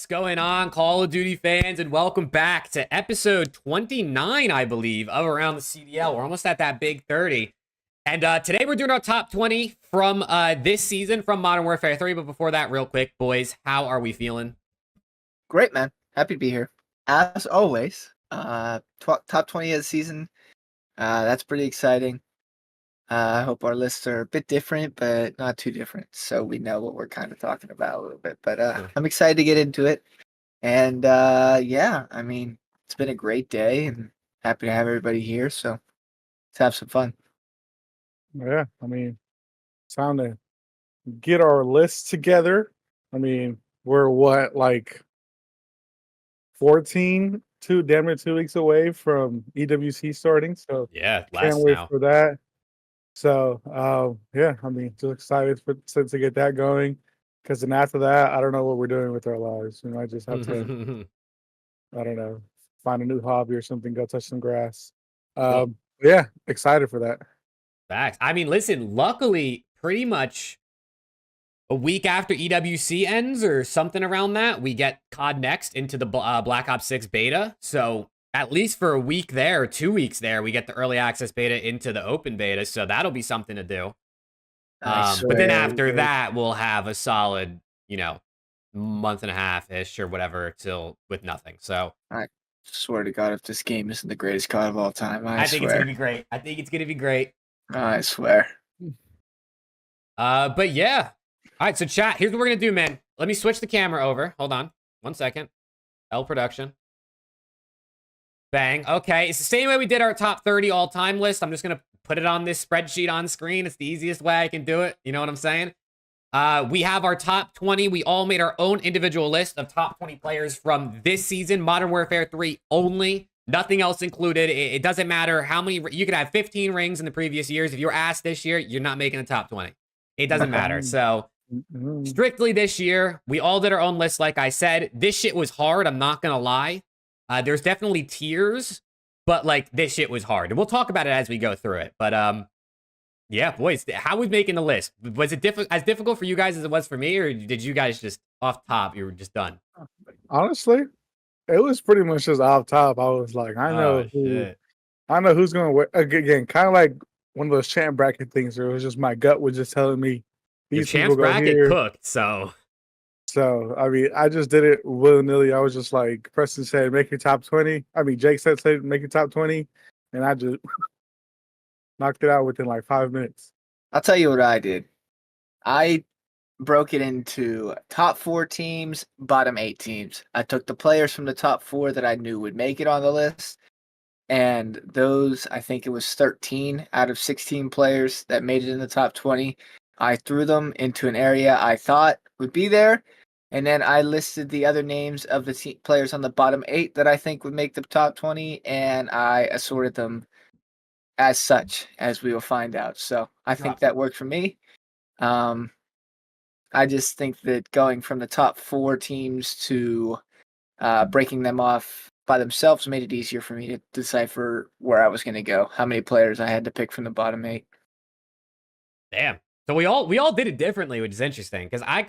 going on, Call of Duty fans, and welcome back to episode 29, I believe, of Around the CDL. We're almost at that big 30. And today we're doing our top 20 from this season from Modern Warfare 3. But before that, real quick, boys, how are we feeling? Great, man. Happy to be here. As always, top 20 of the season. That's pretty exciting. I hope our lists are a bit different, but not too different. So we know what we're kind of talking about a little bit. But I'm excited to get into it. And yeah, I mean, it's been a great day and happy to have everybody here. So let's have some fun. Yeah, I mean, it's time to get our lists together. I mean, we're what, like 14, damn near 2 weeks away from EWC starting. So yeah, can't wait for that. So yeah, I mean, just excited to get that going. Because then after that, I don't know what we're doing with our lives. You know, I just have to, I don't know, find a new hobby or something, go touch some grass. Yeah, excited for that. Facts. I mean, listen, luckily, pretty much a week after EWC ends or something around that, we get COD Next into the Black Ops 6 beta. So at least for a week there, or 2 weeks there, we get the early access beta into the open beta. So that'll be something to do. But then after that, we'll have a solid, you know, month and a half-ish or whatever till with nothing. So I swear to God, if this game isn't the greatest COD of all time, I think it's going to be great. I think it's going to be great. I swear. But yeah. All right, so chat, here's what we're going to do, man. Let me switch the camera over. Hold on. 1 second. L production. Bang. Okay, it's the same way we did our top 30 all-time list. I'm just going to put it on this spreadsheet on screen. It's the easiest way I can do it. You know what I'm saying? We have our top 20. We all made our own individual list of top 20 players from this season. Modern Warfare 3 only. Nothing else included. It doesn't matter how many. You could have 15 rings in the previous years. If you were asked this year, you're not making the top 20. It doesn't matter. So strictly this year, we all did our own list. Like I said, this shit was hard. I'm not going to lie. There's definitely tiers, but like this shit was hard. And we'll talk about it as we go through it. But yeah, boys, how was making the list? Was it as difficult for you guys as it was for me? Or did you guys just off top, you were just done? Honestly, it was pretty much just off top. I was like, I know who's going to win. Again, kind of like one of those champ bracket things where it was just my gut was just telling me these champ bracket cooked. So, I mean, I just did it willy-nilly. I was just like, Preston said, make your top 20. I mean, Jake said, make your top 20. And I just knocked it out within like 5 minutes. I'll tell you what I did. I broke it into top 4 teams, bottom 8 teams. I took the players from the top 4 that I knew would make it on the list. And those, I think it was 13 out of 16 players that made it in the top 20. I threw them into an area I thought would be there. And then I listed the other names of the players on the bottom 8 that I think would make the top 20. And I assorted them as such, as we will find out. So I think that worked for me. I just think that going from the top 4 teams to breaking them off by themselves made it easier for me to decipher where I was going to go, how many players I had to pick from the bottom 8. Damn. So we all did it differently, which is interesting because I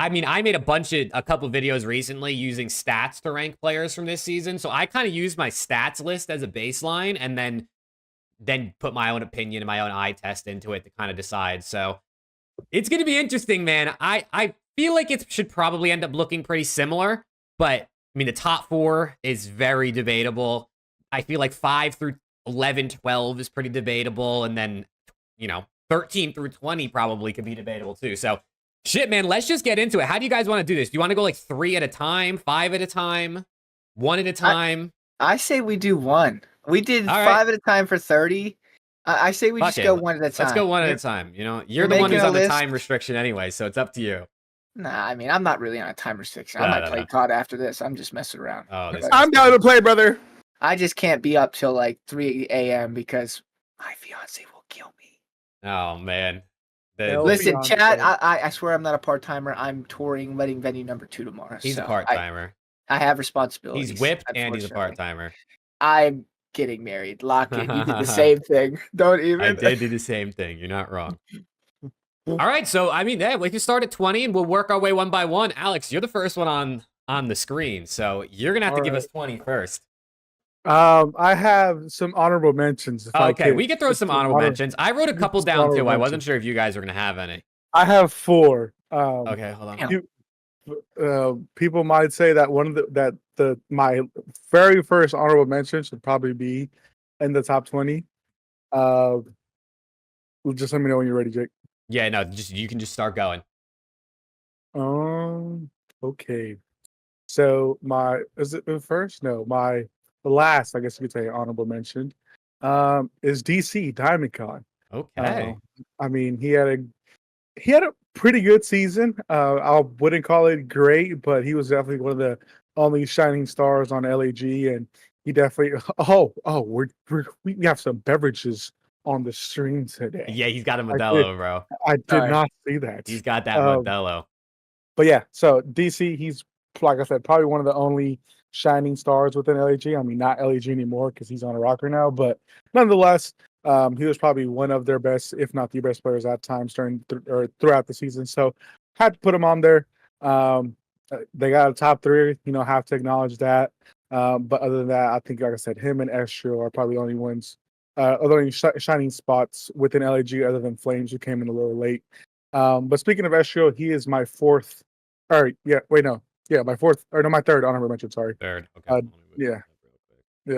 made a couple videos recently using stats to rank players from this season. So I kind of used my stats list as a baseline and then put my own opinion and my own eye test into it to kind of decide. So it's going to be interesting, man. I feel like it should probably end up looking pretty similar, but I mean, the top 4 is very debatable. I feel like 5 through 11, 12 is pretty debatable. And then, you know, 13 through 20 probably could be debatable too. So shit, man, let's just get into it. How do you guys want to do this? Do you want to go like 3 at a time, 5 at a time, 1 at a time? I say we do 1. We did 5 at a time for 30. I say we just go 1 at a time. Let's go 1 at a time. You know, you're the one who's on the time restriction anyway, so it's up to you. Nah, I mean, I'm not really on a time restriction. I might play COD after this. I'm just messing around. Oh, I'm down to play, brother. I just can't be up till like 3 a.m. because my fiance will kill me. Oh, man. Listen, chat, I swear I'm not a part-timer. I'm touring Wedding Venue number 2 tomorrow. He's a part-timer. I have responsibilities. He's whipped and he's a part-timer. I'm getting married. Lock it. You did the same thing. Don't even. I did do the same thing. You're not wrong. All right, so I mean, yeah, we can start at 20 and we'll work our way one by one. Alex, you're the first one on the screen, so you're gonna have to All give right. us 20 first. I have some honorable mentions if Oh, I okay, could. we could throw Just some honorable mentions. I wrote a couple some down honorable too. I wasn't mentions. sure if you guys were gonna have any. I have 4. Okay, hold on. Damn. People might say that one of my very first honorable mention should probably be in the top 20. Uh, just let me know when you're ready, Jake. Yeah, no, just you can just start going. Okay. So is it the first? No, the last, I guess you could say, honorable mention, is DC Diamond Con. Okay. I mean, he had a pretty good season. I wouldn't call it great, but he was definitely one of the only shining stars on LAG, and he definitely. We have some beverages on the stream today. Yeah, he's got a I did, Modelo, bro. I did Sorry. not see that. He's got that Modelo. But yeah, so DC, he's like I said, probably one of the only shining stars within LAG. I mean, not LAG anymore because he's on a rocker now, but nonetheless, he was probably one of their best, if not the best players at times throughout the season. So had to put him on there. They got a top 3, have to acknowledge that. But other than that, I think, like I said, him and Estrio are probably the only ones, only shining spots within LAG other than Flames, who came in a little late. But speaking of Estrio, he is my fourth. My fourth, or no, my third honorable mention. Sorry. Third. Okay. Yeah.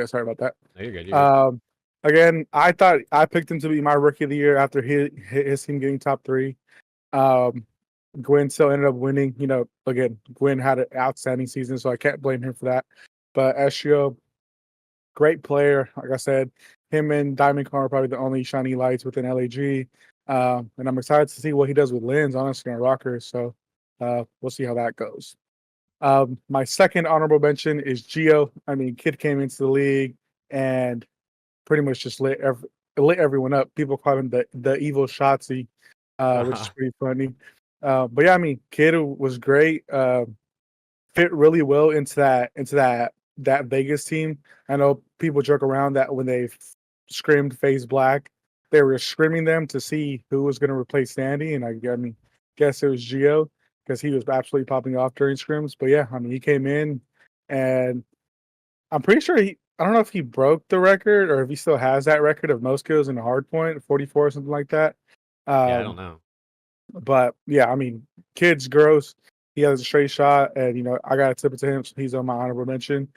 Sorry about that. No, you're good. You're good. Again, I thought I picked him to be my rookie of the year after his team getting top 3. Gwen still ended up winning. Again, Gwen had an outstanding season, so I can't blame him for that. But Estrio, great player. Like I said, him and Diamond Con are probably the only shiny lights within LAG. And I'm excited to see what he does with Lens, honestly, on rockers. So we'll see how that goes. My second honorable mention is Gio. I mean, kid came into the league and pretty much just lit everyone up. People call him the evil Shotzi, which is pretty funny. But yeah, I mean, kid was great. Fit really well into that Vegas team. I know people joke around that when they screamed FaZe Black, they were screaming them to see who was going to replace Sandy, and I mean, guess it was Gio because he was absolutely popping off during scrims. But yeah, I mean, he came in, and I'm pretty sure I don't know if he broke the record or if he still has that record of most kills in a hard point, 44 or something like that. Yeah, I don't know. But yeah, I mean, kid's gross. He has a straight shot, and I got to tip it to him. So he's on my honorable mention.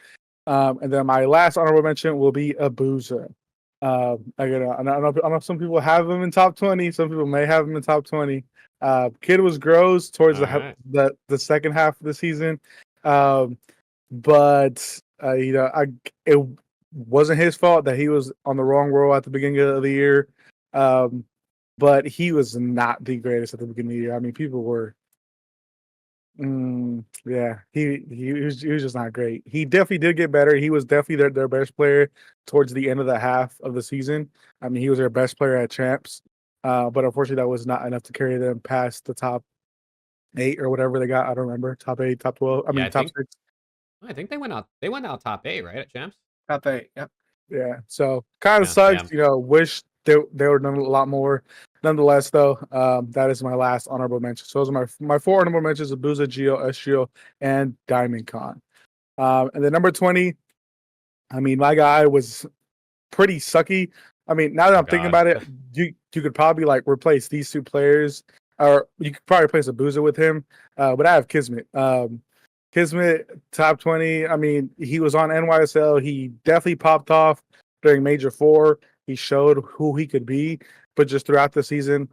And then my last honorable mention will be Abuza. Again, I know some people have him in top 20. Some people may have him in top 20. Kid was gross towards the second half of the season, but it wasn't his fault that he was on the wrong roll at the beginning of the year. But he was not the greatest at the beginning of the year. I mean, people were. Yeah, he was just not great. He definitely did get better. He was definitely their best player towards the end of the half of the season. I mean, he was their best player at champs, but unfortunately, that was not enough to carry them past the top 8 or whatever they got. I don't remember, top 8, top 12. Top 6. I think they went out. They went out top 8, right, at champs. Top 8. Yep. Yeah. So kind of sucks. Wish they were done a lot more. Nonetheless, though, that is my last honorable mention. So those are my 4 honorable mentions: Abuza, Gio, Estrio, and Diamond Con. And then number 20, I mean, my guy was pretty sucky. I mean, now that I'm thinking about it, you could probably replace these 2 players, or you could probably replace Abuza with him. But I have Kismet. Kismet, top 20. I mean, he was on NYSL. He definitely popped off during Major 4. He showed who he could be, but just throughout the season,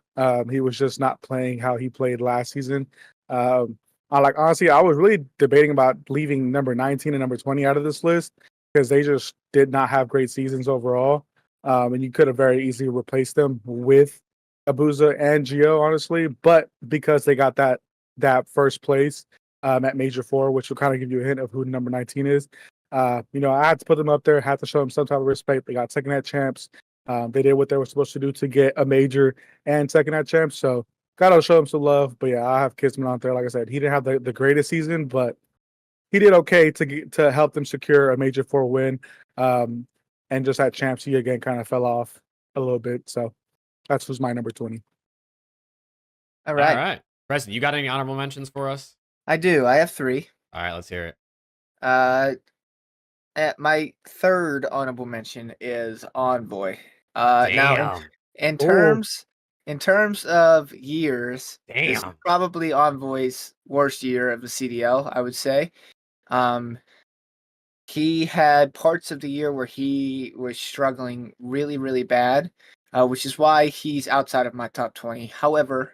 he was just not playing how he played last season. Honestly, I was really debating about leaving number 19 and number 20 out of this list because they just did not have great seasons overall. And you could have very easily replaced them with Abuza and Gio, honestly. But because they got that first place at Major 4, which will kind of give you a hint of who number 19 is. I had to put them up there, had to show them some type of respect. They got second at champs. They did what they were supposed to do to get a major and second at champs. So gotta show them some love. But yeah, I have Kismet on there. Like I said, he didn't have the greatest season, but he did okay to help them secure a Major 4 win. And just at champs, he again kind of fell off a little bit. So that was my number 20. All All right. right. Preston, you got any honorable mentions for us? I do. I have 3. All right, let's hear it. At my third honorable mention is Envoy. Now Damn. in Ooh. terms of years, this is Damn. probably Envoy's worst year of the CDL, I would say. He had parts of the year where he was struggling really, really bad, which is why he's outside of my top 20. However,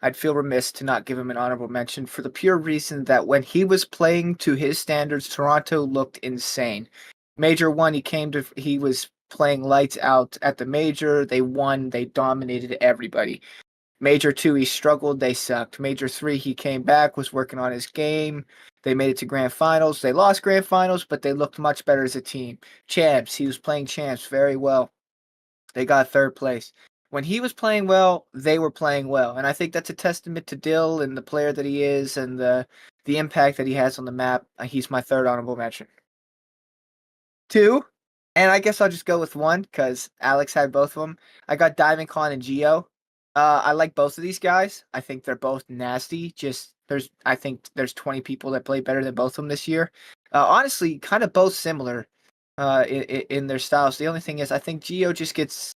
I'd feel remiss to not give him an honorable mention for the pure reason that when he was playing to his standards, Toronto looked insane. Major 1, he was playing lights out at the major. They won. They dominated everybody. Major 2, he struggled. They sucked. Major 3, he came back, was working on his game. They made it to grand finals. They lost grand finals, but they looked much better as a team. Champs, he was playing champs very well. They got 3rd place. When he was playing well, they were playing well. And I think that's a testament to Dill and the player that he is and the impact that he has on the map. He's my 3rd honorable mention. 2, and I guess I'll just go with 1 because Alex had both of them. I got Diamond Con and Geo. I like both of these guys. I think they're both nasty. I think there's 20 people that play better than both of them this year. Honestly, kind of both similar in their styles. The only thing is I think Geo just gets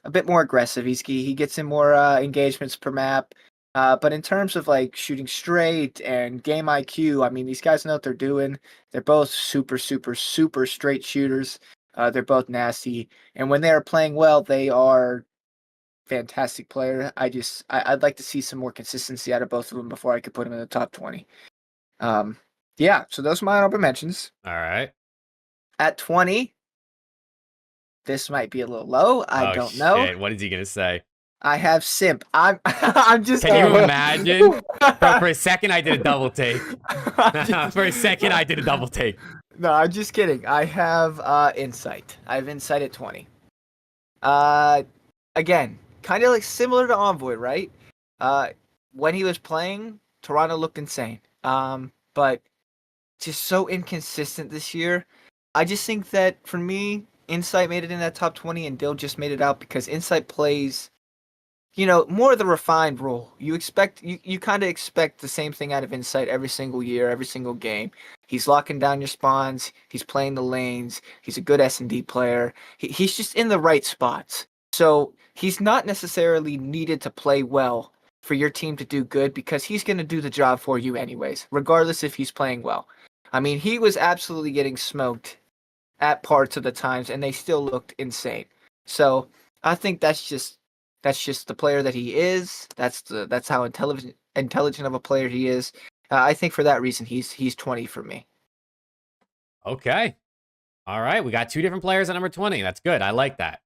a bit more aggressive. He gets in more engagements per map. But in terms of like shooting straight and game IQ, I mean, these guys know what they're doing. They're both super, super, super straight shooters. They're both nasty. And when they are playing well, they are fantastic player. I'd like to see some more consistency out of both of them before I could put them in the top 20. Yeah, so those are my honorable mentions. All right. At 20, this might be a little low. I don't know. Shit. What is he gonna say? I have Simp. I'm just Can you imagine? Bro, for a second I did a double take. For a second I did a double take. No, I'm just kidding. I have Insight. I have Insight at 20. Again, kind of like similar to Envoy, right? When he was playing, Toronto looked insane. But just so inconsistent this year. I just think that for me, Insight made it in that top 20 and Dill just made it out because Insight plays, more of the refined role. You kind of expect the same thing out of Insight every single year, every single game. He's locking down your spawns. He's playing the lanes. He's a good S&D player. He's just in the right spots. So he's not necessarily needed to play well for your team to do good because he's going to do the job for you anyways, regardless if he's playing well. I mean, he was absolutely getting smoked at parts of the times, and they still looked insane. So I think that's just the player that he is. That's how intelligent of a player he is. I think for that reason, he's 20 for me. Okay. All right. We got 2 different players at number 20. That's good. I like that.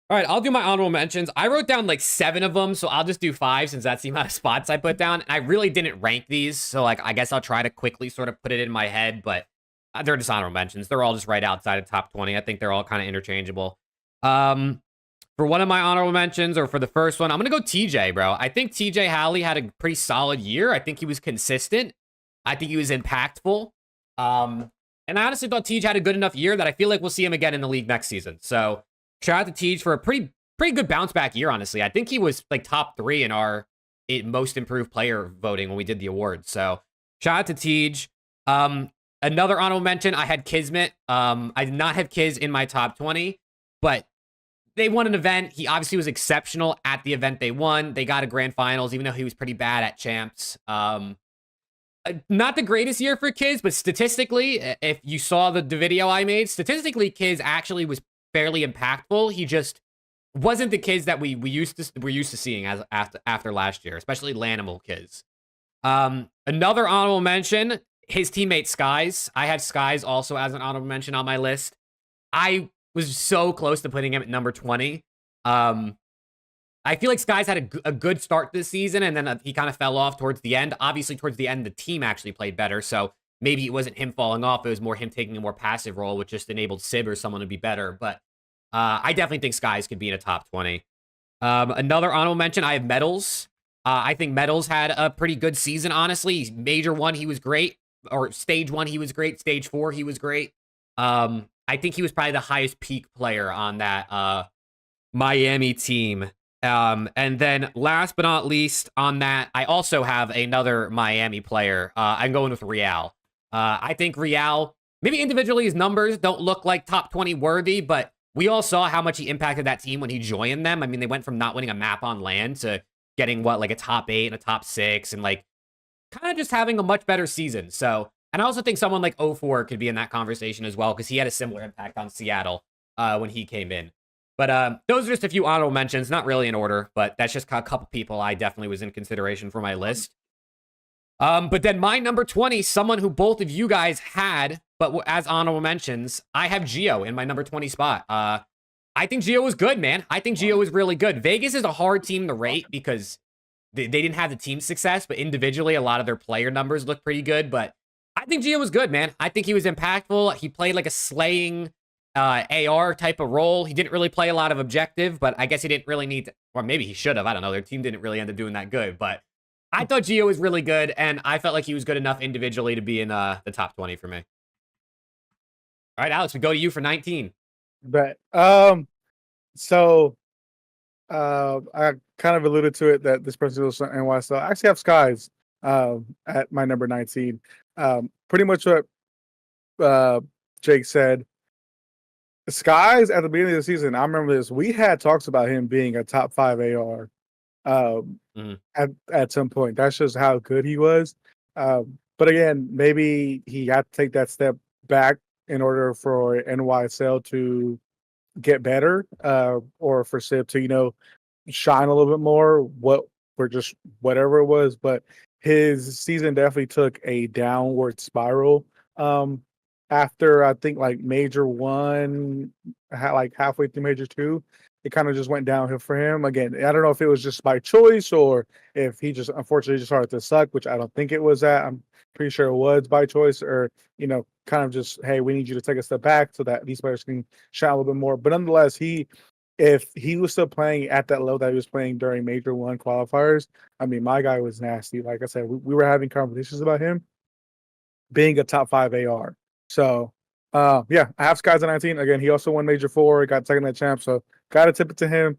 All right, I'll do my honorable mentions. I wrote down like 7 of them, so I'll just do 5 since that's the amount of spots I put down. And I really didn't rank these, so like I guess I'll try to quickly sort of put it in my head, but they're just honorable mentions. They're all just right outside of top 20. I think they're all kind of interchangeable. For one of my honorable mentions, or for the first one, I'm going to go TJ, bro. I think TJ Halley had a pretty solid year. I think he was consistent. I think he was impactful. And I honestly thought TJ had a good enough year that I feel like we'll see him again in the league next season. So shout out to Tej for a pretty good bounce back year, honestly. I think he was like top 3 in our most improved player voting when we did the awards. So shout out to Tej. Another honorable mention, I had Kismet. I did not have Kiz in my top 20, but they won an event. He obviously was exceptional at the event they won. They got a grand finals, even though he was pretty bad at champs. Not the greatest year for Kiz, but statistically, if you saw the video I made, statistically, Kiz actually was fairly impactful. He just wasn't the Kiz that we're used to seeing as after last year, especially Lanimal Kiz. Another honorable mention, his teammate Skies. I had Skies also as an honorable mention on my list. I was so close to putting him at number 20. I feel like Skies had a good start this season, and then he kind of fell off towards the end. Obviously, towards the end, the team actually played better, so maybe it wasn't him falling off. It was more him taking a more passive role, which just enabled Sib or someone to be better. But I definitely think Skies could be in a top 20. Another honorable mention, I have Metals. I think Metals had a pretty good season, honestly. Major 1, he was great. Or Stage 1, he was great. Stage 4, he was great. I think he was probably the highest peak player on that Miami team And then last but not least on that, I also have another Miami player. I'm going with Real. I think Real, maybe individually his numbers don't look like top 20 worthy, but we all saw how much he impacted that team when he joined them. I mean, they went from not winning a map on land to getting like a top 8 and a top 6 and like kind of just having a much better season. So, and I also think someone like 0-4 could be in that conversation as well because he had a similar impact on Seattle when he came in. But those are just a few honorable mentions, not really in order, but that's just a couple people I definitely was in consideration for my list. But then my number 20, someone who both of you guys had, but as honorable mentions, I have Gio in my number 20 spot. I think Gio was good, man. I think Gio was really good. Vegas is a hard team to rate because they didn't have the team success, but individually, a lot of their player numbers look pretty good. But I think Gio was good, man. I think he was impactful. He played like a slaying AR type of role. He didn't really play a lot of objective, but I guess he didn't really need to, or maybe he should have. I don't know. Their team didn't really end up doing that good, but I thought Gio was really good, and I felt like he was good enough individually to be in the top 20 for me. All right, Alex, we go to you for 19. But I kind of alluded to it that this person was NY. So I actually have Skies at my number 19. Pretty much what Jake said. Skies at the beginning of the season, I remember this. We had talks about him being a top 5 AR at some point. That's just how good he was. But again, maybe he had to take that step back in order for NYSL to get better, or for Sib to, shine a little bit more. Whatever it was, but his season definitely took a downward spiral. After I think like Major 1, like halfway through Major 2, it kind of just went downhill for him. Again, I don't know if it was just by choice or if he just unfortunately just started to suck, which I don't think it was that. I'm pretty sure it was by choice, or kind of just, hey, we need you to take a step back so that these players can shine a little bit more. But nonetheless, if he was still playing at that level that he was playing during Major 1 qualifiers, I mean, my guy was nasty. Like I said, we were having conversations about him being a top 5 AR. So, yeah, I have Skies at 19. Again, he also won Major 4, got second at champ, so got to tip it to him.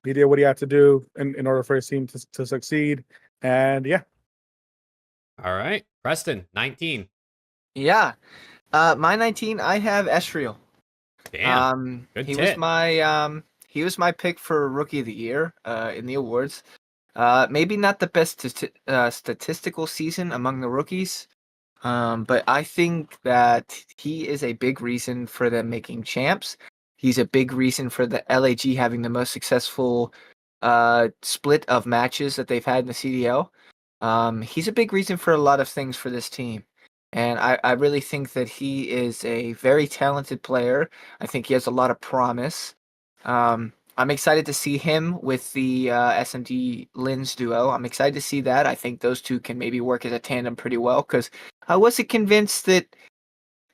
He did what he had to do in order for his team to succeed. And yeah. All right. Preston, 19. Yeah. My 19, I have Estriel. Damn. Good he tip. was my pick for Rookie of the Year in the awards. Maybe not the best statistical season among the rookies. But I think that he is a big reason for them making champs. He's a big reason for the LAG having the most successful split of matches that they've had in the CDL. He's a big reason for a lot of things for this team. And I really think that he is a very talented player. I think he has a lot of promise. I'm excited to see him with the SMD Lins duo. I'm excited to see that. I think those two can maybe work as a tandem pretty well, because I wasn't convinced that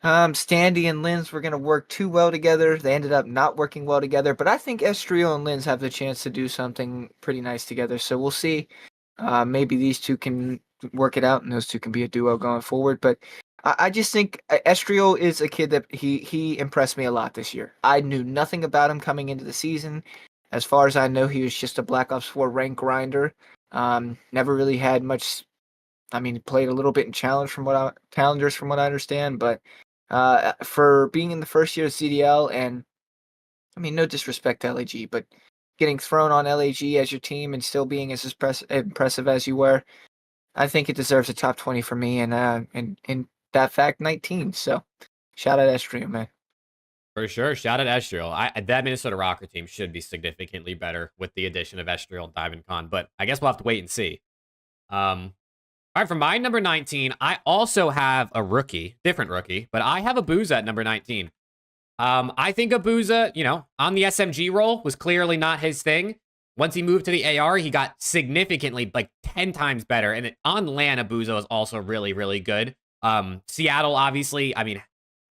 Standy and Lins were going to work too well together. They ended up not working well together, but I think Estriel and Lins have the chance to do something pretty nice together. So we'll see. Maybe these two can work it out, and those two can be a duo going forward. But I just think Estriel is a kid that he impressed me a lot this year. I knew nothing about him coming into the season. As far as I know, he was just a Black Ops 4 rank grinder. Never really had much. I mean, he played a little bit in challengers from what I understand. But for being in the first year of CDL, and I mean, no disrespect to LAG, but getting thrown on LAG as your team and still being as impressive as you were, I think it deserves a top 20 for me, and in that fact, 19. So, shout out Estriel, man. For sure. Shout out Estriel. That Minnesota Rocker team should be significantly better with the addition of Estriel and Diamond Con, but I guess we'll have to wait and see. All right, for my number 19, I also have a rookie, different rookie, but I have Abuza at number 19. I think Abuza, on the SMG role was clearly not his thing. Once he moved to the AR, he got significantly, like 10 times better. And on LAN, Abuza was also really, really good. Seattle, obviously, I mean,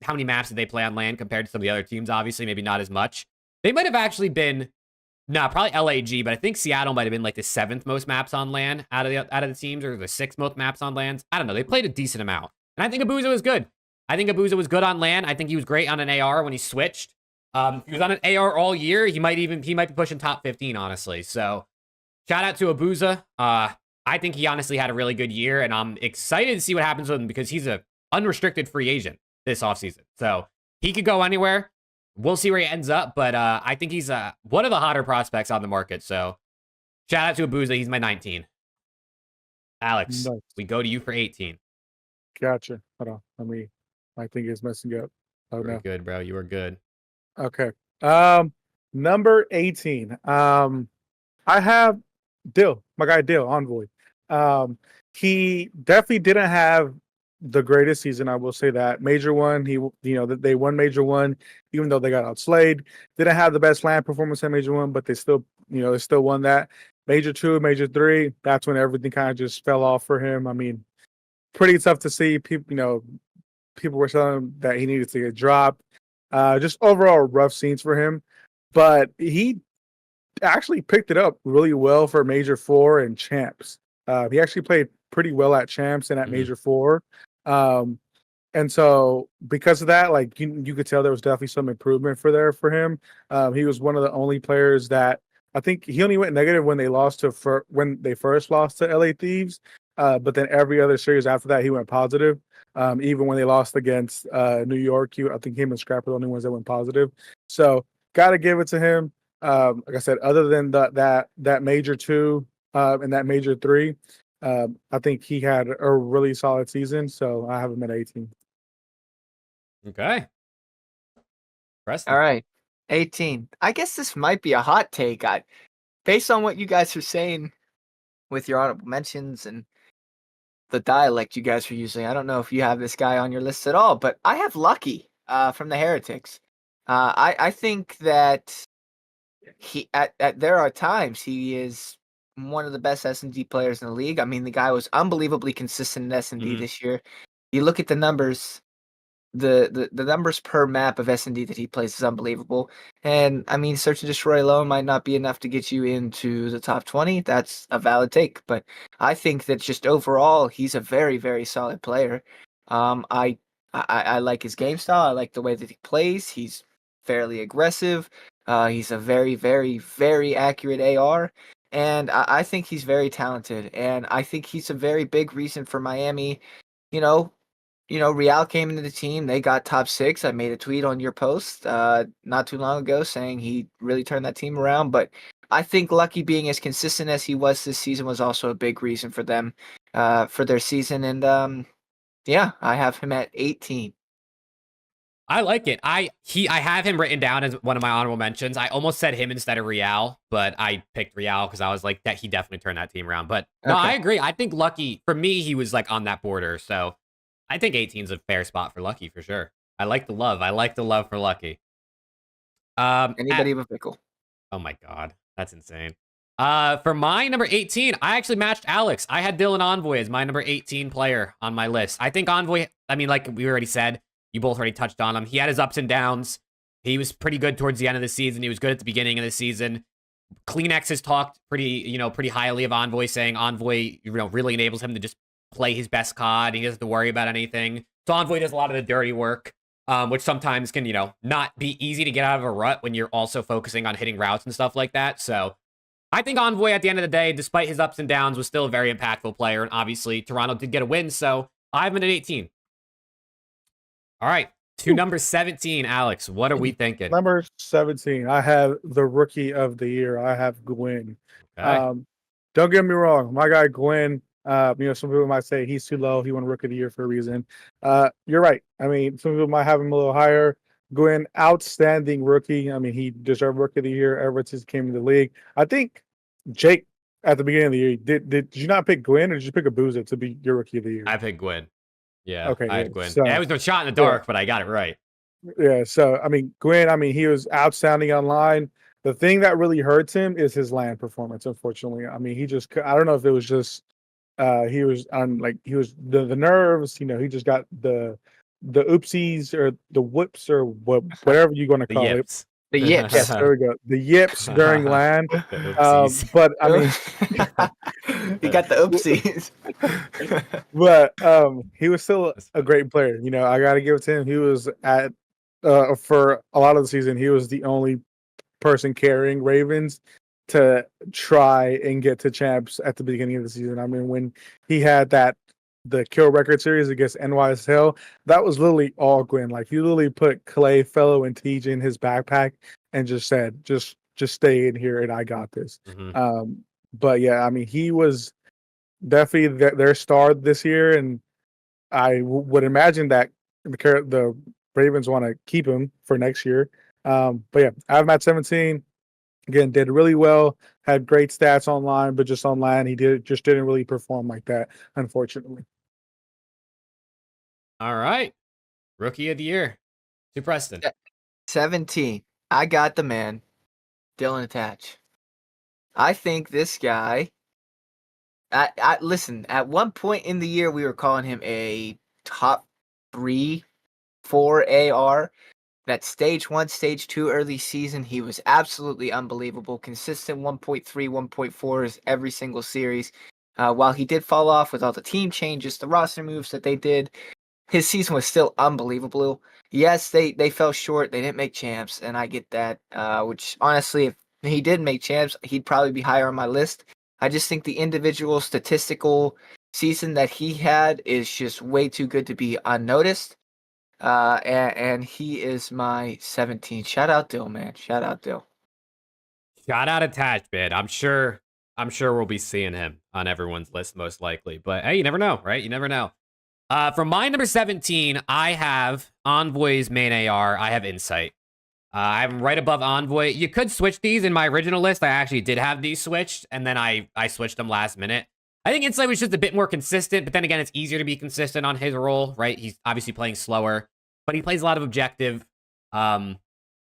how many maps did they play on LAN compared to some of the other teams? Obviously, maybe not as much. They might have actually been, probably LAG, but I think Seattle might have been like the 7th most maps on LAN out of the teams, or the 6th most maps on LANs. I don't know. They played a decent amount. And I think Abuza was good. I think Abuza was good on LAN. I think he was great on an AR when he switched. If he was on an AR all year, he might be pushing top 15, honestly. So shout out to Abuza. I think he honestly had a really good year, and I'm excited to see what happens with him because he's a unrestricted free agent this offseason. So he could go anywhere. We'll see where he ends up, but I think he's one of the hotter prospects on the market. So shout out to Abuza. He's my 19. Alex, Nice. we go to you for 18. Gotcha. Hold on. My thing is messing up. Oh You were no. good, bro. You were good. Okay. Number 18. I have Dill, my guy Dill, Envoy. He definitely didn't have the greatest season, I will say that. Major one, they won Major one, even though they got outslayed. Didn't have the best land performance in Major one, but they still won that. Major two, Major three, that's when everything kind of just fell off for him. I mean, pretty tough to see. People were telling him that he needed to get dropped. Just overall rough scenes for him, but he actually picked it up really well for Major 4 and Champs. He actually played pretty well at Champs and at Major 4. And so because of that, like you could tell there was definitely some improvement for him. He was one of the only players that I think he only went negative when they when they first lost to LA Thieves. But then every other series after that, he went positive. Even when they lost against New York, I think him and Scrap were the only ones that went positive. So got to give it to him. Like I said, other than that Major 2 and that Major 3, I think he had a really solid season. So I have him at 18. Okay. Preston. All right, 18. I guess this might be a hot take. Based on what you guys are saying with your honorable mentions and the dialect you guys are using, I don't know if you have this guy on your list at all, but I have Lucky from the Heretics. I think that there are times he is one of the best S&D players in the league. I mean, the guy was unbelievably consistent in S&D this year. You look at the numbers, the numbers per map of S&D that he plays is unbelievable. And I mean, Search and Destroy alone might not be enough to get you into the top 20. That's a valid take, but I think that just overall, he's a very, very solid player. I like his game style. I like the way that he plays. He's fairly aggressive. He's a very, very, very accurate AR. And I think he's very talented. And I think he's a very big reason for Miami. Real came into the team. They got top 6. I made a tweet on your post not too long ago saying he really turned that team around. But I think Lucky being as consistent as he was this season was also a big reason for them, for their season. And yeah, I have him at 18. I like it. I have him written down as one of my honorable mentions. I almost said him instead of Real, but I picked Real because I was like that he definitely turned that team around. But no, Okay. I agree. I think Lucky, for me, he was like on that border. So I think 18 is a fair spot for Lucky for sure. I like the love. I like the love for Lucky. Anybody but Pickle. Oh my god, that's insane. For my number 18, I actually matched Alex. I had Dylan Envoy as my number 18 player on my list. I think Envoy, I mean, like we already said, you both already touched on him. He had his ups and downs. He was pretty good towards the end of the season. He was good at the beginning of the season. Kleenex has talked pretty highly of Envoy, saying Envoy, really enables him to just play his best COD. He doesn't have to worry about anything. So Envoy does a lot of the dirty work, which sometimes can, not be easy to get out of a rut when you're also focusing on hitting routes and stuff like that. So I think Envoy, at the end of the day, despite his ups and downs, was still a very impactful player. And obviously, Toronto did get a win, so I have him at 18. All right, to number 17, Alex. What are we thinking? Number 17, I have the Rookie of the Year. I have Gwyn. Okay. Don't get me wrong, my guy Gwyn. Some people might say he's too low. He won Rookie of the Year for a reason. You're right. I mean, some people might have him a little higher. Gwyn, outstanding rookie. I mean, he deserved Rookie of the Year ever since he came to the league. I think Jake at the beginning of the year did you not pick Gwyn or did you pick Abuza to be your Rookie of the Year? I picked Gwyn. Yeah, okay, I had Gwyn. So, it was no shot in the dark, but I got it right. Yeah, so I mean, Gwyn, he was outstanding online. The thing that really hurts him is his land performance, unfortunately. I mean, I don't know if it was just he was on the nerves, he just got the oopsies or the whoops or whatever you're going to call it. The yips. Yes, there we go. The yips during LAN. But I mean, you got the oopsies. But he was still a great player. I got to give it to him. He was at for a lot of the season, he was the only person carrying Ravens to try and get to champs at the beginning of the season. I mean, when he had the kill record series against NYSL, that was literally all Gwen. Like, he literally put Clay, Fellow, and TJ in his backpack and just said, just stay in here and I got this. But yeah, I mean, he was definitely their star this year, and I would imagine that the Ravens want to keep him for next year. But yeah, I have him at 17. Again, did really well, had great stats online, but just online, he didn't really perform like that, unfortunately. All right. Rookie of the year. To Preston. 17. I got the man, Dylan Attach. I think this guy. Listen, at one point in the year, we were calling him a top 3, 4 AR. That stage 1, stage 2 early season, he was absolutely unbelievable. Consistent 1.3, 1.4s every single series. While he did fall off with all the team changes, the roster moves that they did, his season was still unbelievable. Yes, they fell short. They didn't make champs, and I get that. Which, honestly, if he did make champs, he'd probably be higher on my list. I just think the individual statistical season that he had is just way too good to be unnoticed. And he is my 17. Shout out Dill, man. Shout out Dill. Shout out Attached, man. I'm sure we'll be seeing him on everyone's list most likely. But hey, you never know, right? You never know. For my number 17, I have Envoy's main AR. I have Insight. I have him right above Envoy. You could switch these in my original list. I actually did have these switched, and then I switched them last minute. I think Insight was just a bit more consistent, but then again, it's easier to be consistent on his role, right? He's obviously playing slower, but he plays a lot of objective.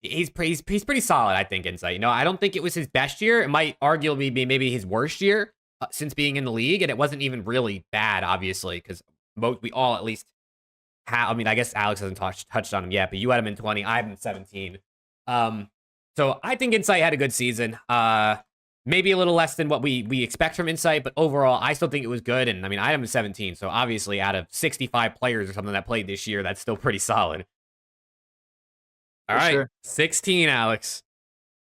He's pretty solid, I think, Insight. You know, I don't think it was his best year. It might arguably be maybe his worst year since being in the league, and it wasn't even really bad, obviously, because we all at least have. I mean, I guess Alex hasn't touched on him yet, but you had him in 20. I have him in 17. So I think Insight had a good season. Maybe a little less than what we expect from Insight, but overall, I still think it was good. And I mean, I have him 17, so obviously out of 65 players or something that played this year, that's still pretty solid. All right, sure. 16, Alex.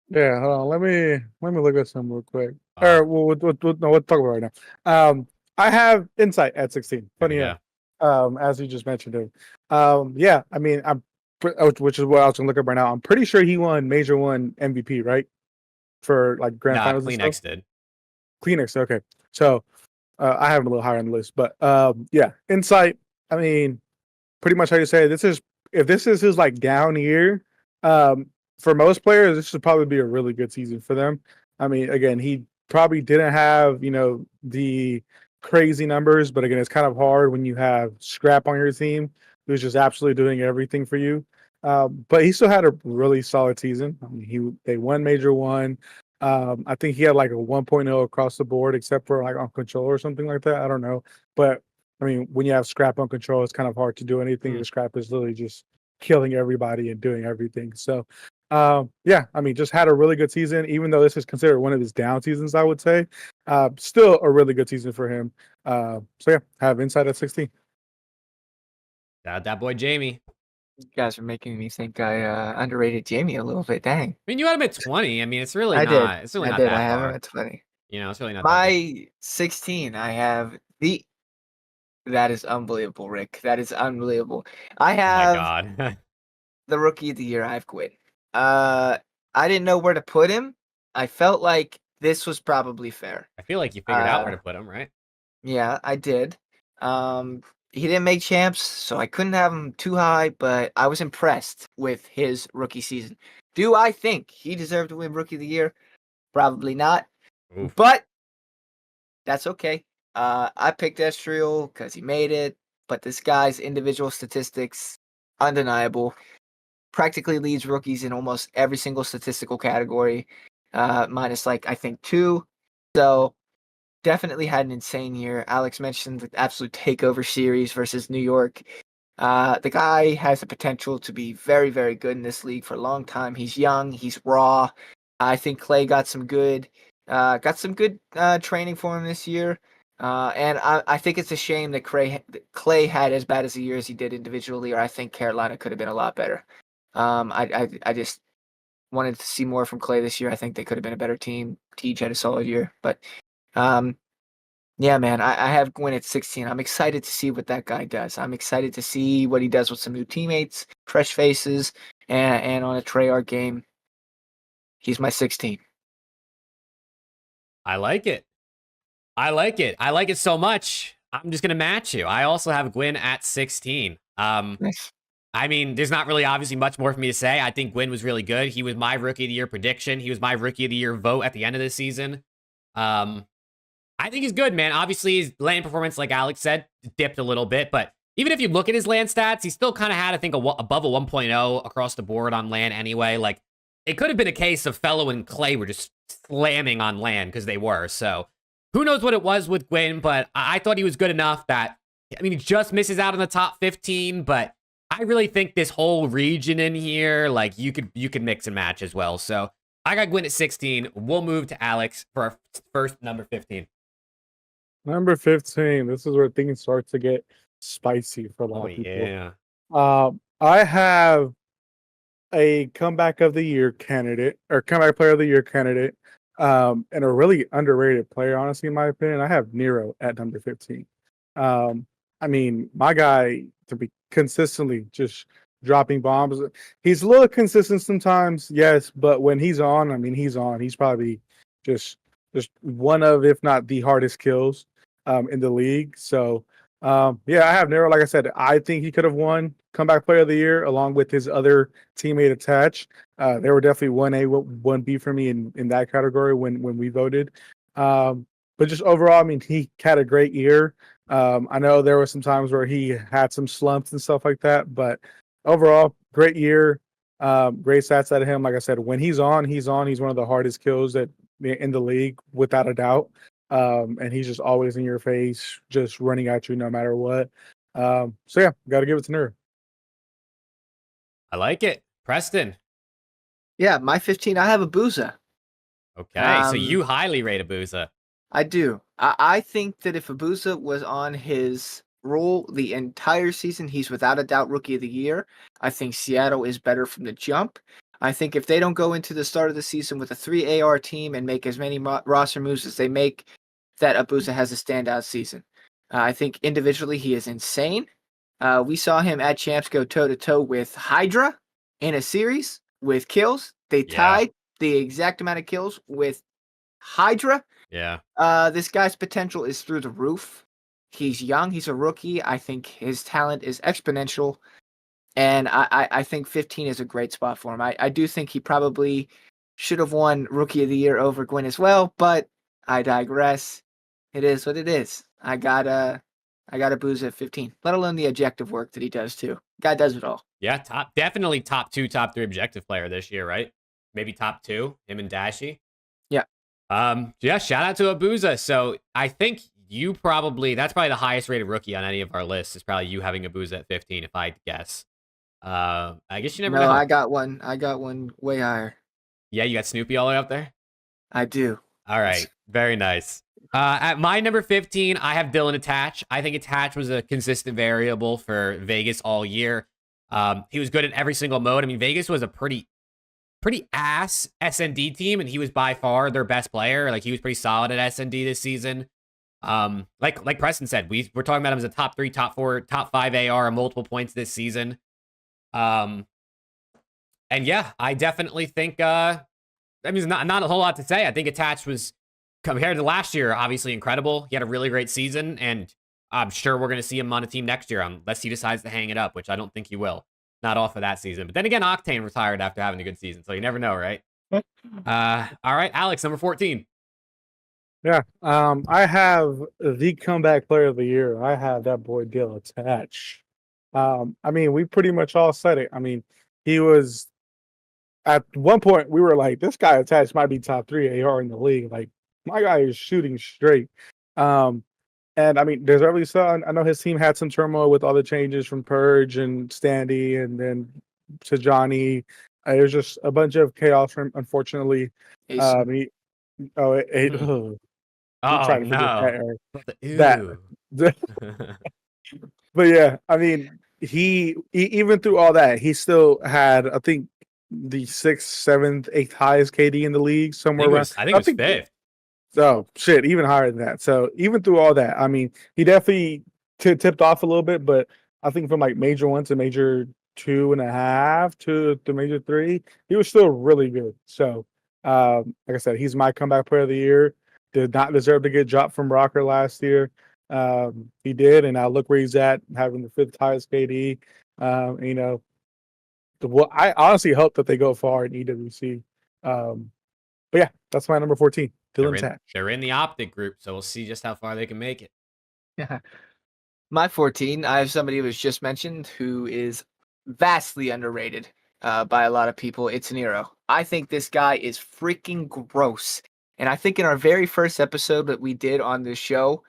Yeah, hold on. Let me look at some real quick. Or we'll talk about it right now. I have Insight at 16. Funny, yeah. As you just mentioned him. Yeah, I mean, which is what I was gonna look up right now. I'm pretty sure he won Major 1 MVP, right? For like grand finals. Kleenex did. Kleenex, okay. So I have him a little higher on the list, but yeah, Insight. I mean, pretty much how you say it, if this is his like down year, for most players, this should probably be a really good season for them. I mean, again, he probably didn't have the crazy numbers, but again, it's kind of hard when you have Scrap on your team who's just absolutely doing everything for you. But he still had a really solid season. I mean, they won Major 1. I think he had like a 1.0 across the board, except for like on control or something like that. I don't know. But I mean, when you have Scrap on control, it's kind of hard to do anything. The Scrap is literally just killing everybody and doing everything. So, yeah, I mean, just had a really good season, even though this is considered one of his down seasons, I would say. Still a really good season for him. So, yeah, have Insight at 16. That boy, Jamie. You guys are making me think I underrated Jamie a little bit. Dang. I mean, you had him at 20. I mean, it's really not. Did. It's really I not did. that I have far. him at 20. You know, it's really not. My 16. I have the. That is unbelievable, Rick. That is unbelievable. I have. Oh my God. The rookie of the year. I have Quinn. I didn't know where to put him. I felt like this was probably fair. I feel like you figured out where to put him, right? Yeah, I did. He didn't make champs, so I couldn't have him too high, but I was impressed with his rookie season. Do I think he deserved to win Rookie of the Year? Probably not. Oof. But that's okay. I picked Estriel because he made it, but this guy's individual statistics, undeniable. Practically leads rookies in almost every single statistical category, minus like I think 2. So definitely had an insane year. Alex mentioned the absolute takeover series versus New York. The guy has the potential to be very, very good in this league for a long time. He's young. He's raw. I think Clay got some good training for him this year. And I think it's a shame that Clay had as bad as a year as he did individually, or I think Carolina could have been a lot better. I just wanted to see more from Clay this year. I think they could have been a better team. Tej had a solid year, but yeah, man, I have Gwyn at 16. I'm excited to see what that guy does. I'm excited to see what he does with some new teammates, fresh faces, and on a Treyarch game. He's my 16. I like it. I like it. I like it so much. I'm just gonna match you. I also have Gwyn at 16. Nice. I mean, there's not really obviously much more for me to say. I think Gwyn was really good. He was my rookie of the year prediction. He was my rookie of the year vote at the end of the season. I think he's good, man. Obviously, his LAN performance, like Alex said, dipped a little bit, but even if you look at his LAN stats, he still kind of had, I think, above a 1.0 across the board on LAN anyway. Like, it could have been a case of Fellow and Clay were just slamming on LAN because they were. So, who knows what it was with Gwyn, but I thought he was good enough that, I mean, he just misses out on the top 15, but I really think this whole region in here, like, you could mix and match as well. So, I got Gwyn at 16. We'll move to Alex for our first number 15. Number 15. This is where things start to get spicy for a lot of people. Yeah. I have a comeback of the year candidate or comeback player of the year candidate, and a really underrated player, honestly, in my opinion. I have Nero at number 15. I mean, my guy to be consistently just dropping bombs. He's a little consistent sometimes, yes, but when he's on, I mean, he's on. He's probably just one of, if not the hardest kills in the league. So, yeah, I have Nero. Like I said, I think he could have won comeback player of the year along with his other teammate Attach. They were definitely 1A, 1B for me in that category when we voted. But just overall, I mean, he had a great year. I know there were some times where he had some slumps and stuff like that, but overall, great year. Great stats out of him. Like I said, when he's on. He's one of the hardest kills in the league, without a doubt. And he's just always in your face, just running at you no matter what. So yeah, got to give it to Nero. I like it. Preston. Yeah, my 15, I have Abuza. Okay, so you highly rate Abuza. I do. I think that if Abuza was on his roll the entire season, he's without a doubt rookie of the year. I think Seattle is better from the jump. I think if they don't go into the start of the season with a 3 AR team and make as many roster moves as they make, that Abuza has a standout season. I think individually he is insane. We saw him at Champs go toe-to-toe with Hydra in a series with kills. They tied the exact amount of kills with Hydra. Yeah. This guy's potential is through the roof. He's young. He's a rookie. I think his talent is exponential. And I think 15 is a great spot for him. I do think he probably should have won Rookie of the Year over Gwyn as well, but I digress. It is what it is. I got Abuza at 15, let alone the objective work that he does too. Guy does it all. Yeah, definitely top 2, top 3 objective player this year, right? Maybe top 2, him and Dashy. Yeah. Yeah, shout out to Abuza. So I think that's probably the highest rated rookie on any of our lists, is probably you having Abuza at 15, if I guess. I guess you never know. I got one way higher. Yeah, you got Snoopy all the way up there? I do. All right. Very nice. At my number 15, I have Dylan Attach. I think Attach was a consistent variable for Vegas all year. He was good in every single mode. I mean, Vegas was a pretty ass SND team, and he was by far their best player. Like, he was pretty solid at SND this season. Like Preston said, we're talking about him as a top 3, top 4, top 5 AR, multiple points this season. And yeah, I definitely think, I mean, there's not a whole lot to say. I think Attach was, compared to last year, obviously incredible. He had a really great season, and I'm sure we're going to see him on a team next year, unless he decides to hang it up, which I don't think he will. Not off of that season. But then again, Octane retired after having a good season, so you never know, right? All right, Alex, number 14. Yeah, I have the comeback player of the year. I have that boy Dylan Attach. I mean, we pretty much all said it. I mean, he was, at one point, we were like, this guy Attach might be top 3 AR in the league. Like, my guy is shooting straight. And I mean, there's early so. I know his team had some turmoil with all the changes from Purge and Standy and then to Johnny. There's just a bunch of chaos, unfortunately. Ace. I'm trying to no. forget that. But yeah, I mean, even through all that, he still had, I think, the 6th, 7th, 8th highest KD in the league, somewhere around. I think it was fifth. Oh shit, even higher than that. So even through all that, I mean, he definitely tipped off a little bit, but I think from like major 1 to major 2.5 to major 3, he was still really good. So like I said, he's my comeback player of the year. Did not deserve to get dropped from Rocker last year. He did, and now look where he's at, having the 5th highest KD. You know, well, I honestly hope that they go far in EWC. But yeah, that's my number 14. Dylan Tatch. They're in the Optic group, so we'll see just how far they can make it. Yeah. My 14, I have somebody who was just mentioned who is vastly underrated by a lot of people. It's Nero. I think this guy is freaking gross. And I think in our very first episode that we did on this show,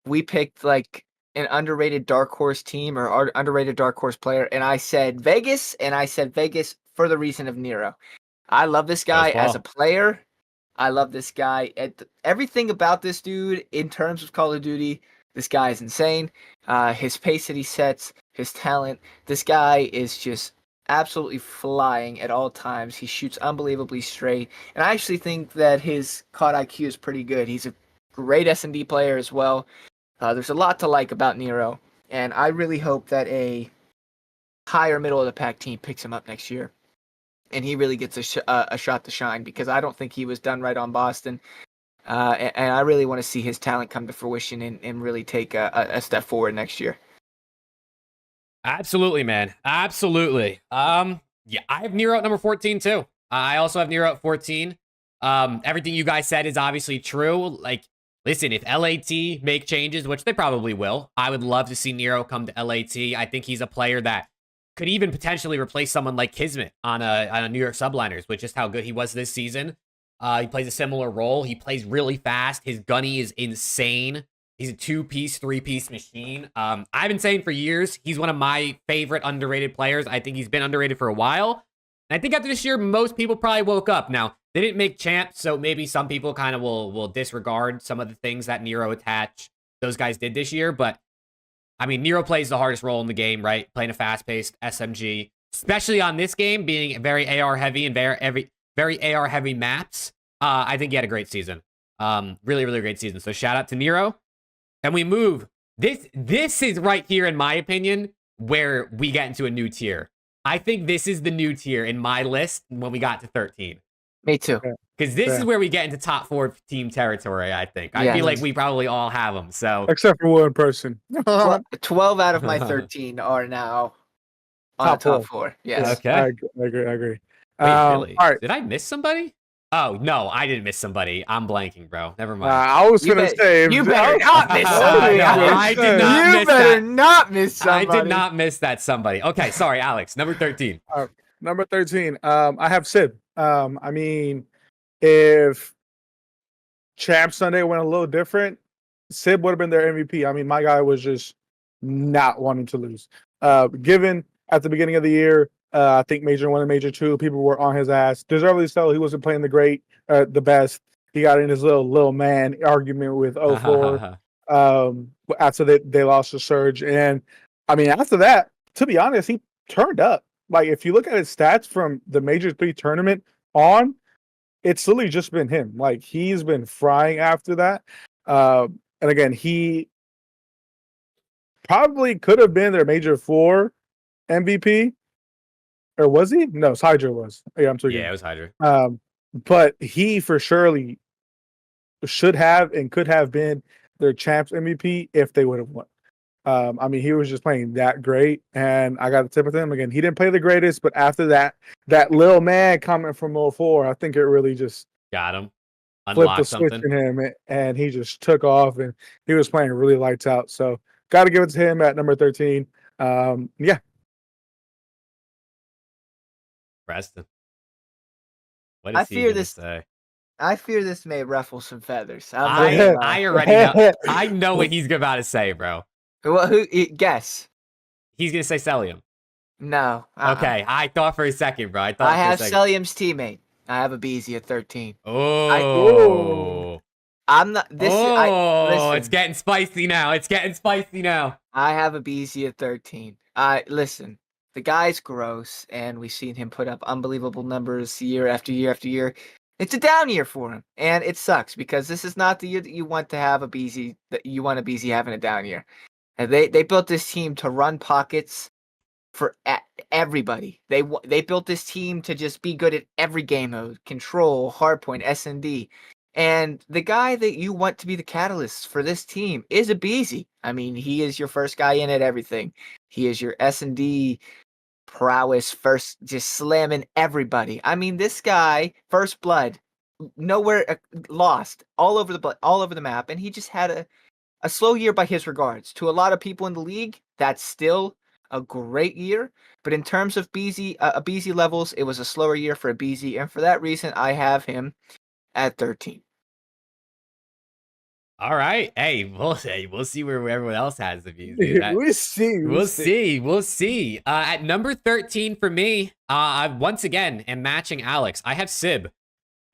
we picked like an underrated dark horse team or underrated dark horse player. And I said Vegas, and I said Vegas for the reason of Nero. I love this guy as a player. I love this guy. Everything about this dude in terms of Call of Duty, this guy is insane. His pace that he sets, his talent. This guy is just absolutely flying at all times. He shoots unbelievably straight. And I actually think that his COD IQ is pretty good. He's a great S&D player as well. There's a lot to like about Nero. And I really hope that a higher middle of the pack team picks him up next year. And he really gets a shot to shine, because I don't think he was done right on Boston. And I really want to see his talent come to fruition and really take a step forward next year. Absolutely, man. Absolutely. Yeah, I have Nero at number 14 too. I also have Nero at 14. Everything you guys said is obviously true. Like, listen, if LAT make changes, which they probably will, I would love to see Nero come to LAT. I think he's a player that could even potentially replace someone like Kismet on a New York Subliners, with just how good he was this season. He plays a similar role. He plays really fast. His gunny is insane. He's a 2-piece, 3-piece machine. I've been saying for years, he's one of my favorite underrated players. I think he's been underrated for a while. And I think after this year, most people probably woke up. Now, they didn't make champs, so maybe some people kind of will disregard some of the things that Nero Attach, those guys did this year. But I mean, Nero plays the hardest role in the game, right? Playing a fast-paced SMG, especially on this game, being very AR heavy and very AR heavy maps. I think he had a great season. Really, really great season. So shout out to Nero. And we move. This is right here, in my opinion, where we get into a new tier. I think this is the new tier in my list when we got to 13. Me too. Because this is where we get into top 4 team territory, I think. I feel like we probably all have them. So except for one person. 12 out of my 13 are now on the top 4. Yes. Okay. I agree. Wait, really? All right. Did I miss somebody? Oh, no, I didn't miss somebody. I'm blanking, bro. Never mind. I was going to say... You better not miss somebody. I did not miss that. You better not miss somebody. I did not miss that somebody. Okay, sorry, Alex. Number 13. Number 13. I have Sid. I mean, if Champ Sunday went a little different, Sid would have been their MVP. I mean, my guy was just not wanting to lose. Given at the beginning of the year, I think Major 1 and Major 2, people were on his ass. Deservedly so. He wasn't playing the best. He got in his little man argument with 04 after they lost to Surge. And I mean, after that, to be honest, he turned up. Like, if you look at his stats from the Major 3 tournament on, it's literally just been him. Like, he's been frying after that. And again, he probably could have been their Major 4 MVP. Or was he? No, Hydra was. Yeah, I'm talking. Yeah, it was Hydra. But he for surely should have and could have been their champs MVP if they would have won. I mean, he was just playing that great, and I got to tip with him again. He didn't play the greatest, but after that little man comment from 04, I think it really just got him. Flipped the switch in him, and he just took off, and he was playing really lights out. So, got to give it to him at number 13. Yeah. Preston. What is he gonna say? I fear this may ruffle some feathers. I already know. I know what he's about to say, bro. Well, guess? He's gonna say Celium. No. Okay, I thought for a second, bro. I have Celium's teammate. I have a Beezy at 13. Oh. I'm not. This is. Oh, it's Listen. getting spicy now. It's getting spicy now. I have a BZ at 13. Listen. The guy's gross, and we've seen him put up unbelievable numbers year after year after year. It's a down year for him, and it sucks because this is not the year that you want to have a BZ. That you want a BZ having a down year. And they built this team to run pockets for everybody. They built this team to just be good at every game mode, control, hardpoint, S&D. And the guy that you want to be the catalyst for this team is a BZ. I mean, he is your first guy in at everything. He is your S&D prowess, first, just slamming everybody. I mean, this guy, first blood, nowhere lost, all over the map, and he just had a slow year by his regards. To a lot of people in the league, that's still a great year, but in terms of BZ levels, it was a slower year for a BZ, and for that reason, I have him at 13. All right. Hey, we'll see where everyone else has the BZ. We'll see. At number 13 for me, I once again am matching Alex. I have Sib.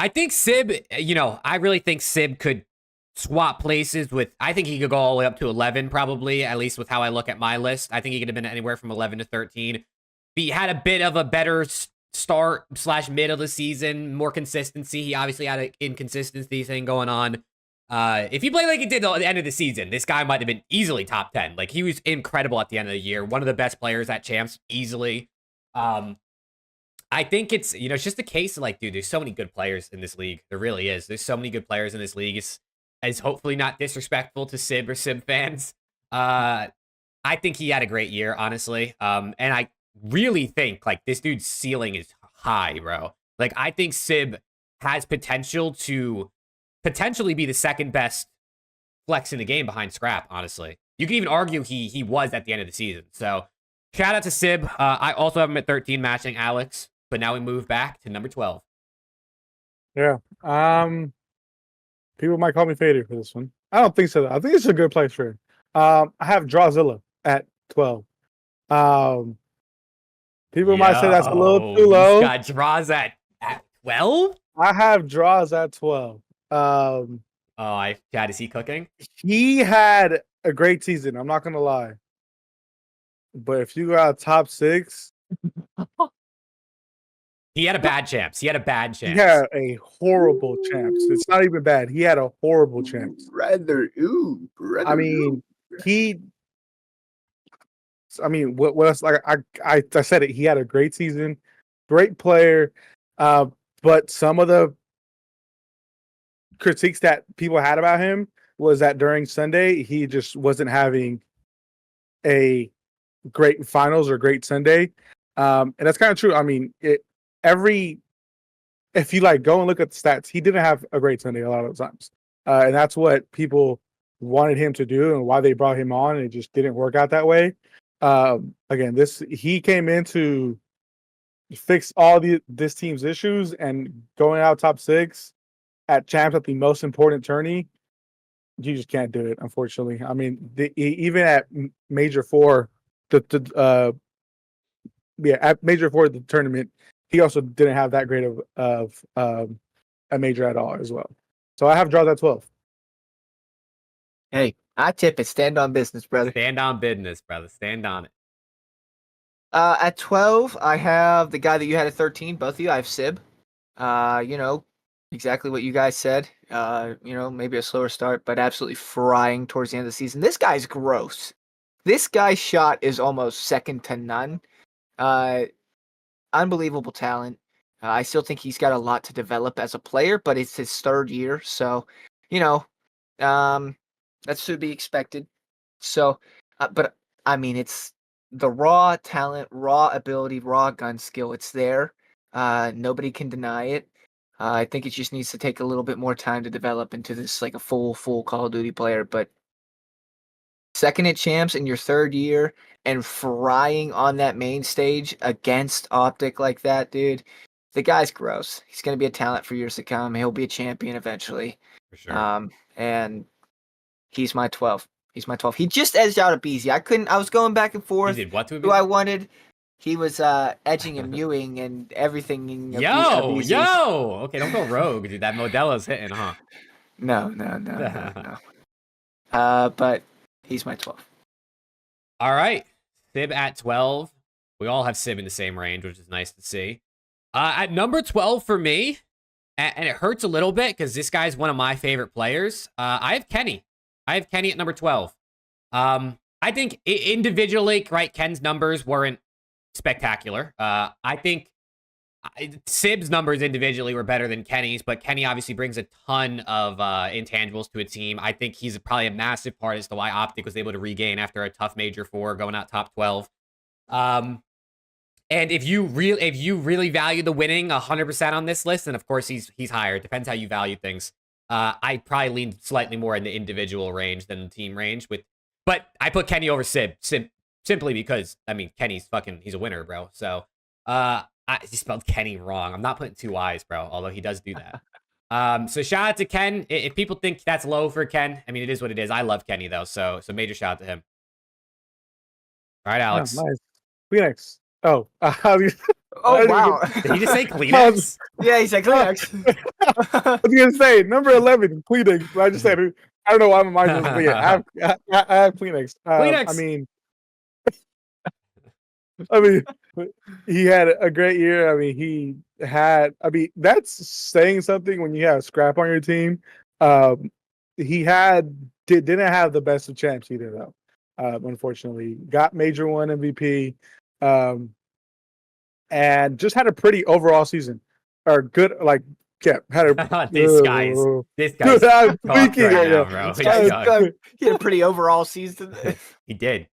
I think Sib, I really think Sib could swap places with, I think he could go all the way up to 11 probably, at least with how I look at my list. I think he could have been anywhere from 11 to 13. He had a bit of a better start / mid of the season, more consistency. He obviously had an inconsistency thing going on. If he played like he did at the end of the season, this guy might have been easily top 10. Like, he was incredible at the end of the year. One of the best players at Champs, easily. I think it's just a case of like, dude, there's so many good players in this league. There really is. There's so many good players in this league. It's hopefully not disrespectful to Sib or Sib fans. I think he had a great year, honestly. And I really think like this dude's ceiling is high, bro. Like, I think Sib has potential to potentially be the second best flex in the game behind Scrap, honestly. You can even argue he was at the end of the season. So shout out to Sib. I also have him at 13, matching Alex. But now we move back to number 12. Yeah. People might call me faded for this one. I don't think so. I think it's a good place for him. I have Drawzilla at 12. People might say that's a little too low. Got draws at 12? I have draws at 12. Chad, is he cooking? He had a great season. I'm not gonna lie. But if you got top 6, he had a bad champs. He had a horrible champs. It's not even bad. He had a horrible champs. I mean, what else? Like I said it. He had a great season, great player. But some of the critiques that people had about him was that during Sunday he just wasn't having a great finals or great Sunday, and that's kind of true. I mean, if you like go and look at the stats, he didn't have a great Sunday a lot of the times, and that's what people wanted him to do and why they brought him on. And it just didn't work out that way. Again, he came in to fix all this team's issues, and going out top 6 at champs at the most important tourney, you just can't do it, unfortunately. I mean, even at Major 4, at Major 4 the tournament, he also didn't have that great of a major at all as well. So I have draws at 12. Hey, I tip it. Stand on business, brother. Stand on business, brother. Stand on it. At 12, I have the guy that you had at 13. Both of you, I have Sib. Exactly what you guys said. Maybe a slower start, but absolutely frying towards the end of the season. This guy's gross. This guy's shot is almost second to none. Unbelievable talent. I still think he's got a lot to develop as a player, but it's his 3rd year, so that's to be expected. So, but I mean, it's the raw talent, raw ability, raw gun skill. It's there. Nobody can deny it. I think it just needs to take a little bit more time to develop into this like a full Call of Duty player. But second at champs in your 3rd year and frying on that main stage against OPTIC like that, dude, the guy's gross. He's going to be a talent for years to come. He'll be a champion eventually. For sure. And he's my 12. He's my 12. He just edged out a BZ. I was going back and forth. He did what to who I wanted. He was edging and mewing and everything. Yo. Okay, don't go rogue, dude. That Modelo's hitting, huh? No. But he's my 12. All right. Sib at 12. We all have Sib in the same range, which is nice to see. At number 12 for me, and it hurts a little bit because this guy's one of my favorite players. I have Kenny. I have Kenny at number 12. I think individually, right, Ken's numbers weren't spectacular. I think Sib's numbers individually were better than Kenny's, but Kenny obviously brings a ton of intangibles to a team. I think he's probably a massive part as to why OPTIC was able to regain after a tough Major 4, going out top 12. And if you really value the winning 100% on this list, then of course he's higher. It depends how you value things. I probably lean slightly more in the individual range than the team range, but I put Kenny over Sib simply because I mean Kenny's he's a winner, bro. So he spelled Kenny wrong. I'm not putting 2 I's, bro, although he does do that. So shout out to Ken. If people think that's low for Ken, I mean, it is what it is. I love Kenny, though, so major shout out to him. All right, Alex. Oh, nice. Kleenex. Oh, Oh, wow. Did he just say Kleenex? Yeah, he said Kleenex. I was going to say, number 11, Kleenex. I just said, I don't know why my mind was, but yeah, I have Kleenex. Kleenex. I mean, he had a great year. That's saying something when you have Scrap on your team. He didn't have the best of champs either, though. Unfortunately, got Major 1 MVP, and just had a pretty overall season, or good. Had a this guy's dude, I'm tweaking right now, bro. He had a pretty overall season. He did.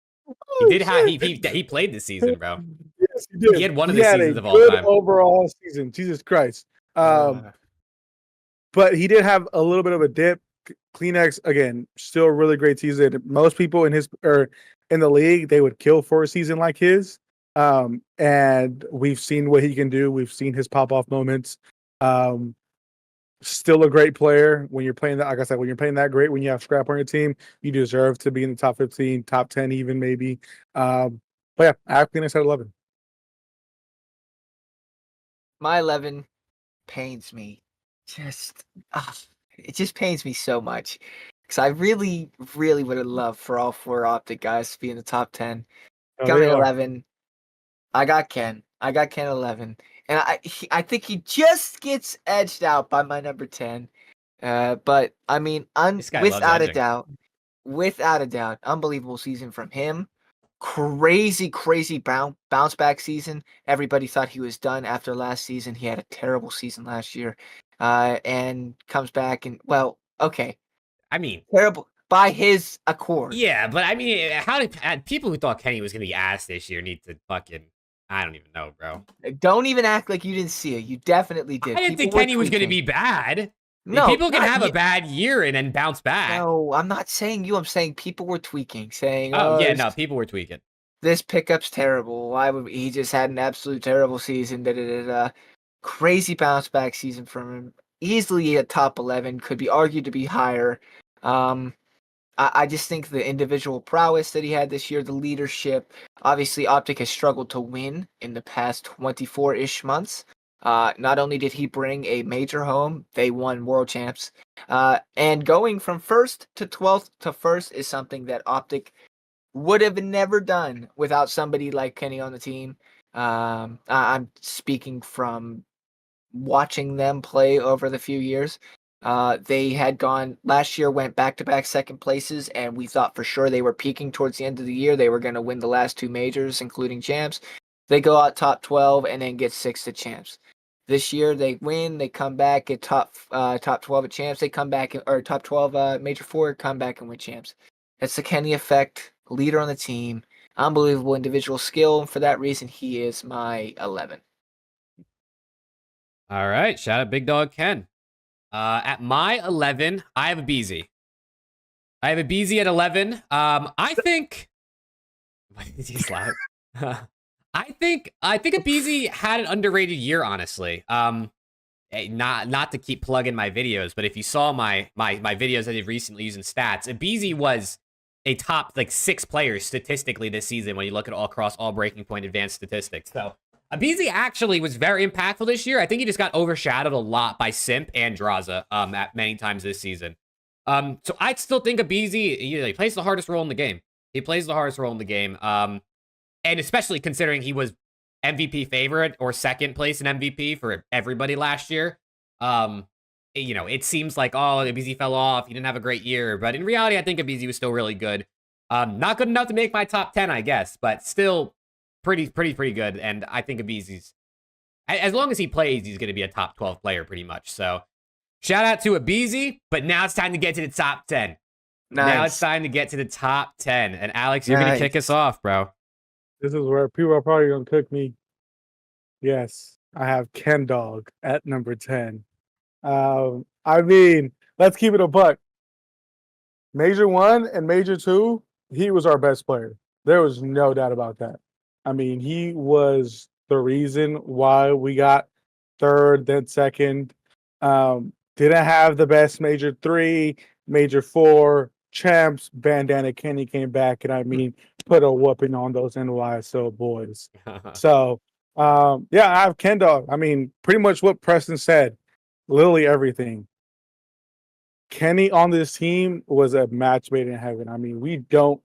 He played this season, bro. Yes, he did. He had one of the seasons of all time. Overall season, Jesus Christ. But he did have a little bit of a dip. Kleenex, again, still a really great season. Most people in the league, they would kill for a season like his. And we've seen what he can do. We've seen his pop-off moments. Still a great player. When you're playing that, like I said, when you're playing that great, when you have Scrap on your team, you deserve to be in the top 15, top 10 even maybe. But yeah, I have Kleenex at 11. My 11 pains me. It just pains me so much. Because I really, really would have loved for all 4 OPTIC guys to be in the top 10. Coming at 11, I got Ken. I got Ken 11. And I think he just gets edged out by my number 10. But, I mean, without a doubt, unbelievable season from him. Crazy bounce back season. Everybody thought he was done after last season. He had a terrible season last year. And comes back and, well, okay. I mean, terrible by his accord. Yeah, but I mean, how did people who thought Kenny was going to be ass this year need to fucking, I don't even know, bro. Don't even act like you didn't see it. You definitely did. I didn't think Kenny was going to be bad. No, people can have a bad year and then bounce back. No, I'm not saying you. I'm saying people were tweaking, saying, people were tweaking. This pickup's terrible. Why would he just had an absolute terrible season? Crazy bounce back season from him. Easily a top 11, could be argued to be higher. I just think the individual prowess that he had this year, the leadership. Obviously, OPTIC has struggled to win in the past 24-ish months. Not only did he bring a major home, they won world champs. And going from first to 12th to first is something that OPTIC would have never done without somebody like Kenny on the team. I'm speaking from watching them play over the few years. They had gone last year, went back-to-back second places, and we thought for sure they were peaking towards the end of the year. They were going to win the last 2 majors, including champs. They go out top 12 and then get 6 to champs. This year they win, they come back at top 12 at champs. They come back, or top 12 major 4, come back and win champs. That's the Kenny effect. Leader on the team, unbelievable individual skill, and for that reason, he is my 11. All right, shout out Big Dog Ken. At my 11, I have a BZ. I have a BZ at 11. I think. Why did he slap? I think a BZ had an underrated year, honestly. Not to keep plugging my videos, but if you saw my videos I did recently using stats, a BZ was a top 6 players statistically this season when you look at across all breaking point advanced statistics. So Abizi actually was very impactful this year. I think he just got overshadowed a lot by Simp and Draza at many times this season. So I still think Abizi, he plays the hardest role in the game. He plays the hardest role in the game. And especially considering he was MVP favorite or second place in MVP for everybody last year. You know, it seems like, oh, Abizi fell off. He didn't have a great year. But in reality, I think Abizi was still really good. Not good enough to make my top 10, I guess, but still pretty good. And I think Abizi's, as long as he plays, he's going to be a top 12 player pretty much. So shout out to Abizi, but now it's time to get to the top 10. Nice. Now it's time to get to the top 10. And Alex, you're going to kick us off, bro. This is where people are probably going to cook me. Yes, I have Ken Dog at number 10. I mean, let's keep it a buck. Major 1 and Major 2, he was our best player. There was no doubt about that. I mean, he was the reason why we got third, then second. Didn't have the best Major 3, Major 4, champs. Bandana Kenny came back, and I mean, put a whooping on those NYSL boys. So, yeah, I have Ken Dog. I mean, pretty much what Preston said. Literally everything. Kenny on this team was a match made in heaven. I mean, we don't.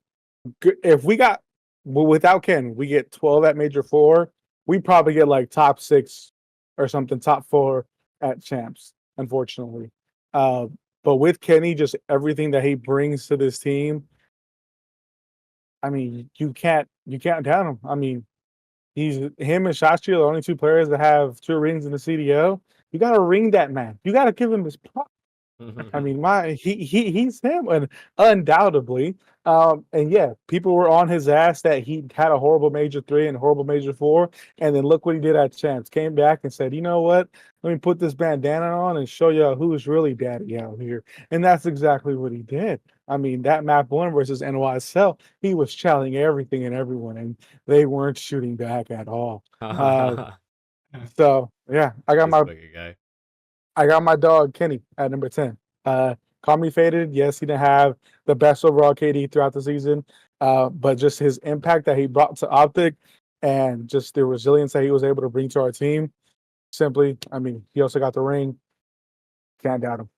If we got without Ken, we get 12 at Major 4. We probably get like top 6 or something, top 4 at champs. Unfortunately, but with Kenny, just everything that he brings to this team. I mean, you can't down him. I mean, him and Shashi are the only 2 players that have 2 rings in the CDL. You got to ring that man. You got to give him his props. I mean, he's him, and undoubtedly. And yeah, people were on his ass that he had a horrible Major 3 and a horrible Major 4, and then look what he did at champs. Came back and said, you know what? Let me put this bandana on and show you who's really daddy out here. And that's exactly what he did. I mean, that map 1 versus NYSL, he was challenging everything and everyone, and they weren't shooting back at all. So yeah, I got my dog Kenny at number 10. Call me faded. Yes, he didn't have the best overall KD throughout the season, but just his impact that he brought to OPTIC and just the resilience that he was able to bring to our team. Simply, I mean, he also got the ring. Can't doubt him.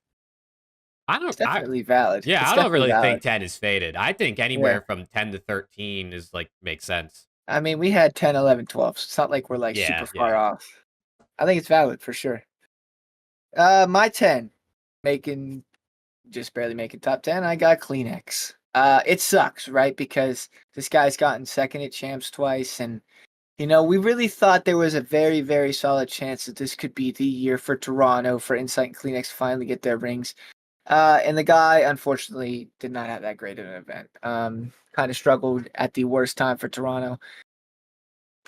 It's definitely valid. Yeah, I don't really think 10 is faded. I think anywhere from 10 to 13 is like makes sense. I mean, we had 10, 11, 12. So it's not like we're like super far off. I think it's valid for sure. My 10, just barely making top 10. I got Kleenex. It sucks, right? Because this guy's gotten second at champs twice, and you know, we really thought there was a very, very solid chance that this could be the year for Toronto for Insight and Kleenex to finally get their rings. And the guy, unfortunately, did not have that great of an event. Kind of struggled at the worst time for Toronto.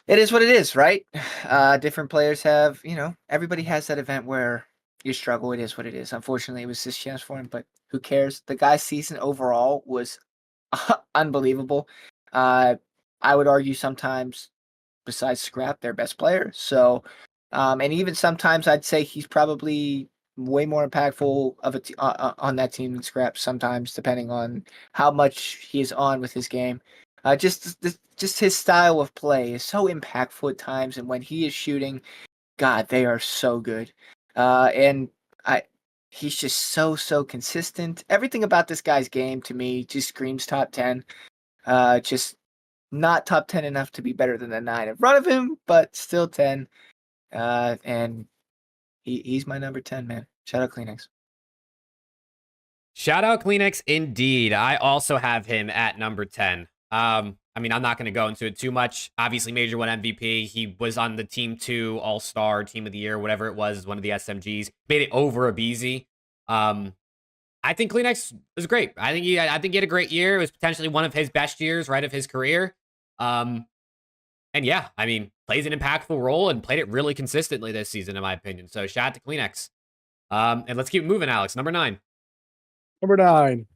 It is what it is, right? Different players have, you know, everybody has that event where you struggle. It is what it is. Unfortunately, it was this chance for him, but who cares? The guy's season overall was unbelievable. I would argue sometimes, besides Scrap, their best player. So, and even sometimes I'd say he's probably way more impactful of on that team than Scrap sometimes, depending on how much he is on with his game. Just his style of play is so impactful at times, and when he is shooting, God, they are so good. He's just so consistent. Everything about this guy's game to me just screams top 10. Just not top 10 enough to be better than the 9 in front of him, but still 10. And he's my number 10, man. Shout out Kleenex. Shout out Kleenex indeed. I also have him at number 10. I mean, I'm not going to go into it too much. Obviously, Major 1 MVP. He was on the Team 2 All-Star, Team of the Year, whatever it was, one of the SMGs. Made it over Abizi. I think Kleenex was great. I think he had a great year. It was potentially one of his best years, right, of his career. And yeah, I mean, plays an impactful role and played it really consistently this season, in my opinion. So shout out to Kleenex. And let's keep moving, Alex. Number 9. Number 9.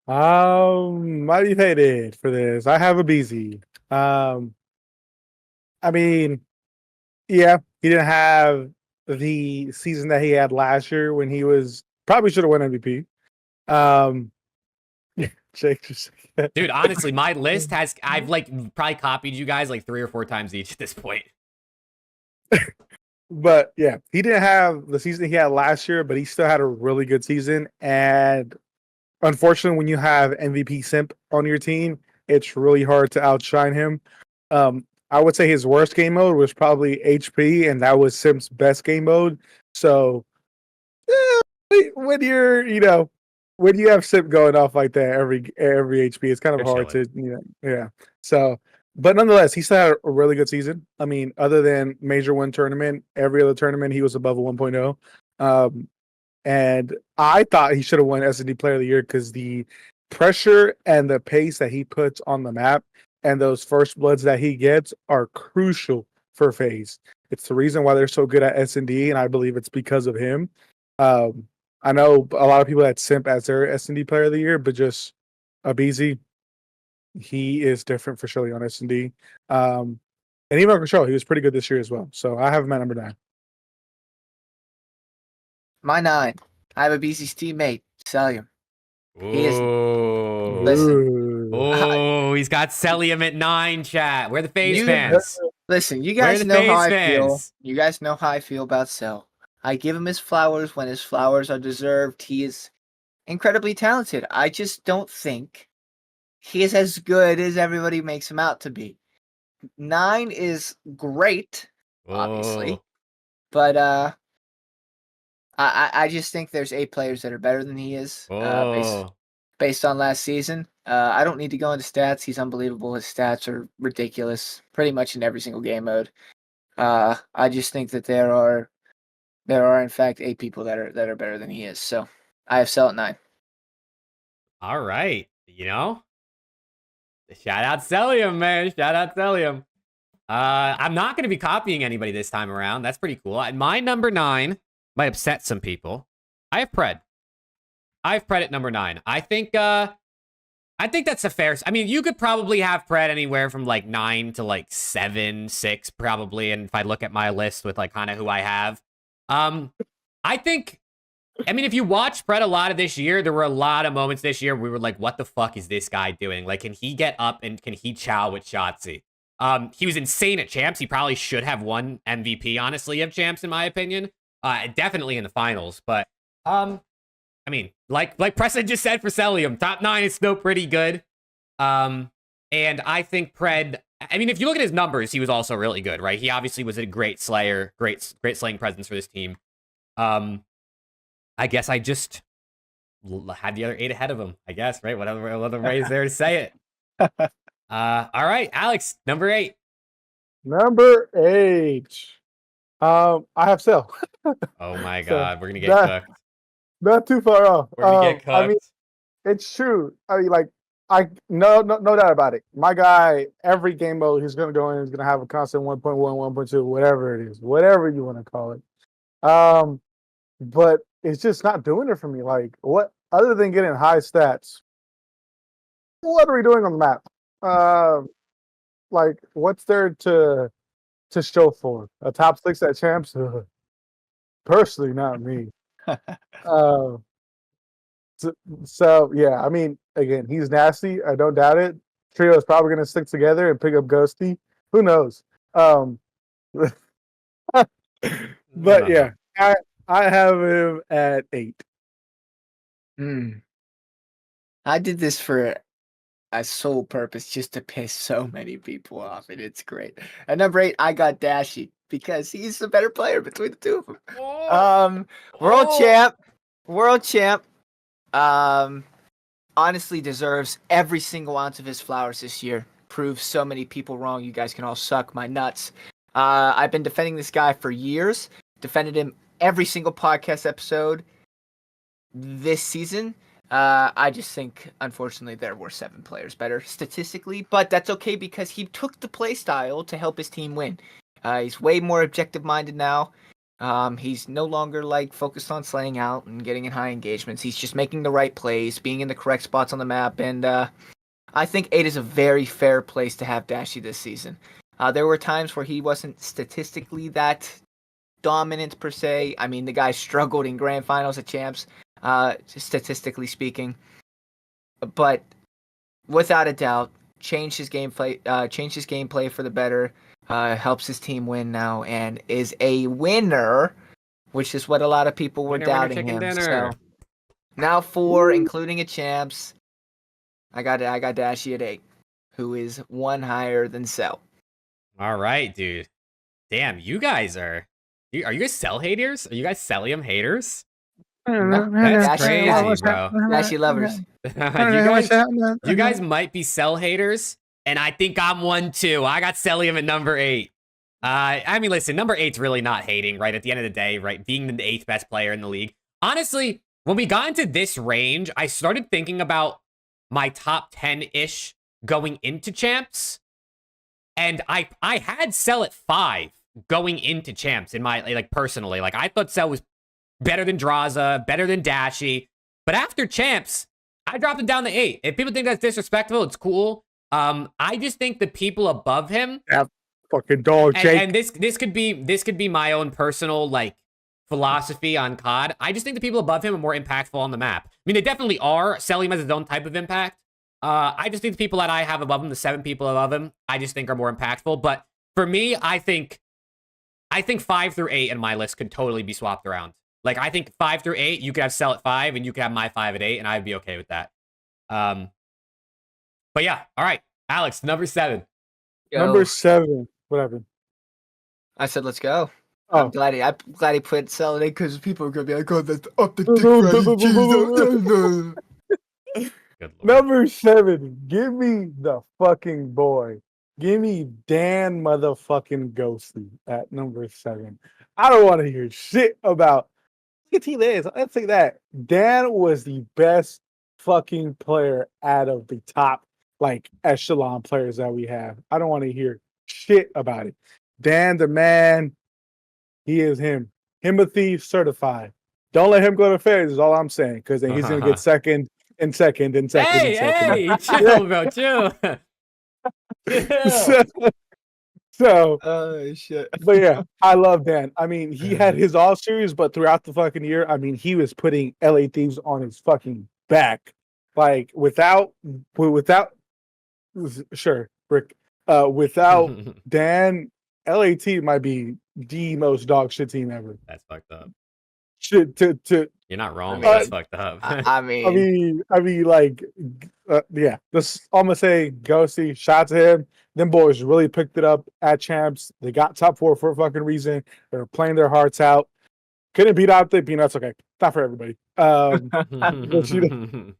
Might be faded for this. I have Abizi. I mean, yeah, he didn't have the season that he had last year when he was probably should have won MVP. Jake just dude, honestly, my list I've like probably copied you guys like 3 or 4 times each at this point. But yeah, he didn't have the season he had last year, but he still had a really good season. And unfortunately, when you have MVP Simp on your team, it's really hard to outshine him. I would say his worst game mode was probably HP, and that was Simp's best game mode. So when you're, when you have Simp going off like that every HP, it's kind of You're hard chilling. to, yeah. So, but nonetheless, he still had a really good season. I mean, other than Major One tournament, every other tournament he was above a 1.0. And I thought he should have won S&D Player of the Year because the pressure and the pace that he puts on the map and those first bloods that he gets are crucial for FaZe. It's the reason why they're so good at S&D, and I believe it's because of him. I know a lot of people had Simp as their S&D Player of the Year, but just Abizi, he is different for surely on S&D. And even on Control, he was pretty good this year as well. So I have him at number 9. My 9. I have a BC's teammate, Celium. He is. Ooh. Listen. Oh, he's got Celium at 9, chat. We're the FaZe fans. Listen, you We're guys the know how FaZe I feel. fans. You guys know how I feel about Cell. I give him his flowers when his flowers are deserved. He is incredibly talented. I just don't think he is as good as everybody makes him out to be. 9 is great, obviously, Oh. but I just think there's 8 players that are better than he is. Based on last season. I don't need to go into stats. He's unbelievable. His stats are ridiculous, pretty much in every single game mode. I just think that there are in fact 8 people that are better than he is. So I have Cell at 9. All right. Shout out Celium, man. Shout out Celium. I'm not going to be copying anybody this time around. That's pretty cool. My number 9 might upset some people. I have Pred. At number 9. I think that's a fair. I mean, you could probably have Pred anywhere from like 9 to like 7, 6, probably. And if I look at my list with like kind of who I have, I think. I mean, if you watch Pred a lot of this year, there were a lot of moments this year where we were like, "What the fuck is this guy doing? Like, can he get up and can he chow with Shotzi?" He was insane at Champs. He probably should have won MVP, honestly, of Champs, in my opinion. Definitely in the finals, but I mean, like Preston just said for Celium, top 9 is still pretty good. And I think Pred, I mean, if you look at his numbers, he was also really good, right? He obviously was a great slayer, great slaying presence for this team. I guess I just had the other 8 ahead of him, I guess, right? Whatever other way is there to say it. All right, Alex, number 8. Number 8. I have Cell. Oh my So God, we're gonna get cooked. Not too far off. We're gonna get cooked. I mean, it's true. I mean, like, no doubt about it. My guy, every game mode he's gonna go in, he's gonna have a constant 1.1, 1.2, whatever it is, whatever you want to call it. But it's just not doing it for me. Like, what other than getting high stats? What are we doing on the map? Like, what's there to show for a top 6 at Champs? Personally, not me. So yeah, I mean, again, he's nasty. I don't doubt it. Trio is probably going to stick together and pick up Ghosty. Who knows? But yeah, I have him at 8. I did this for a sole purpose, just to piss so many people off, and it's great. At number 8, I got Dashy because he's the better player between the two of them. World champ. Honestly deserves every single ounce of his flowers this year. Proves so many people wrong. You guys can all suck my nuts. I've been defending this guy for years. Defended him every single podcast episode this season. I just think, unfortunately, there were 7 players better statistically, but that's okay because he took the play style to help his team win. He's way more objective-minded now. He's no longer like focused on slaying out and getting in high engagements. He's just making the right plays, being in the correct spots on the map, and I think 8 is a very fair place to have Dashy this season. There were times where he wasn't statistically that dominant per se. I mean, the guy struggled in grand finals at Champs, statistically speaking, but without a doubt, changed his gameplay for the better. helps his team win now, and is a winner, which is what a lot of people were Winner, winner, doubting chicken him. dinner. So now 4, including a champs. I got Dashy at 8, who is 1 higher than Cell. All right, dude. Damn, you guys are you guys Cell haters? Are you guys Cellium haters? That's crazy, bro. Dashy lovers. you guys might be Cell haters, and I think I'm one too. I got Cellium at number 8. I mean, listen, number 8's really not hating, right? At the end of the day, right? Being the 8th best player in the league. Honestly, when we got into this range, I started thinking about my top 10-ish going into champs. And I had Cell at 5 going into champs in my, like, personally. Like, I thought Cell was better than Draza, better than Dashy. But after champs, I dropped him down to 8. If people think that's disrespectful, it's cool. I just think the people above him, fucking dog, Jake. and this could be my own personal like philosophy on COD. I just think the people above him are more impactful on the map. I mean, they definitely are. Cellium has his own type of impact. I just think the people that I have above him, the 7 people above him, I just think are more impactful. But for me, I think 5 through 8 in my list could totally be swapped around. Like, I think 5 through 8, you could have Cell at 5, and you could have my 5 at 8, and I'd be okay with that. But yeah, all right, Alex, number 7. Number 7. Whatever. I said, let's go. Oh. I'm glad he put Cell in because people are gonna be like, "Oh, that's up the dick." Number 7. Give me the fucking boy. Give me Dan motherfucking Ghosty at number 7. I don't want to hear shit about. Look at T-Liz. Let's say that Dan was the best fucking player out of the top like echelon players that we have. I don't want to hear shit about it. Dan the man, he is him. Himothy certified. Don't let him go to FAZE is all I'm saying, because then he's gonna get second and second and second. Hey, chill, bro, chill. So, oh shit. But yeah, I love Dan. I mean, he had his all series, but throughout the fucking year, I mean, he was putting LA Thieves on his fucking back. Like without sure, Brick. Without Dan, LAT might be the most dog shit team ever. That's fucked up. Shit, You're not wrong, but that's fucked up. I mean, like, yeah. This I'm gonna say, Ghosty. Shout to him. Them boys really picked it up at champs. They got top 4 for a fucking reason. They were playing their hearts out. Couldn't beat Optic. That's okay. Not for everybody. But, that's crazy.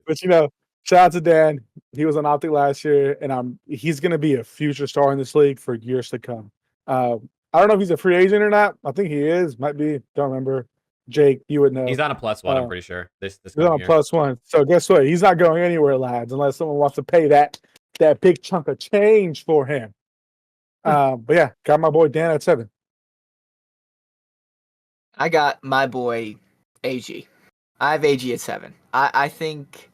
But shout out to Dan. He was on Optic last year, and he's gonna be a future star in this league for years to come. I don't know if he's a free agent or not. I think he is. Might be. Don't remember. Jake, you would know. He's on a +1, I'm pretty sure. This he's on a +1. So guess what? He's not going anywhere, lads, unless someone wants to pay that big chunk of change for him. But yeah, got my boy Dan at 7. I got my boy AG. I have AG at 7. I think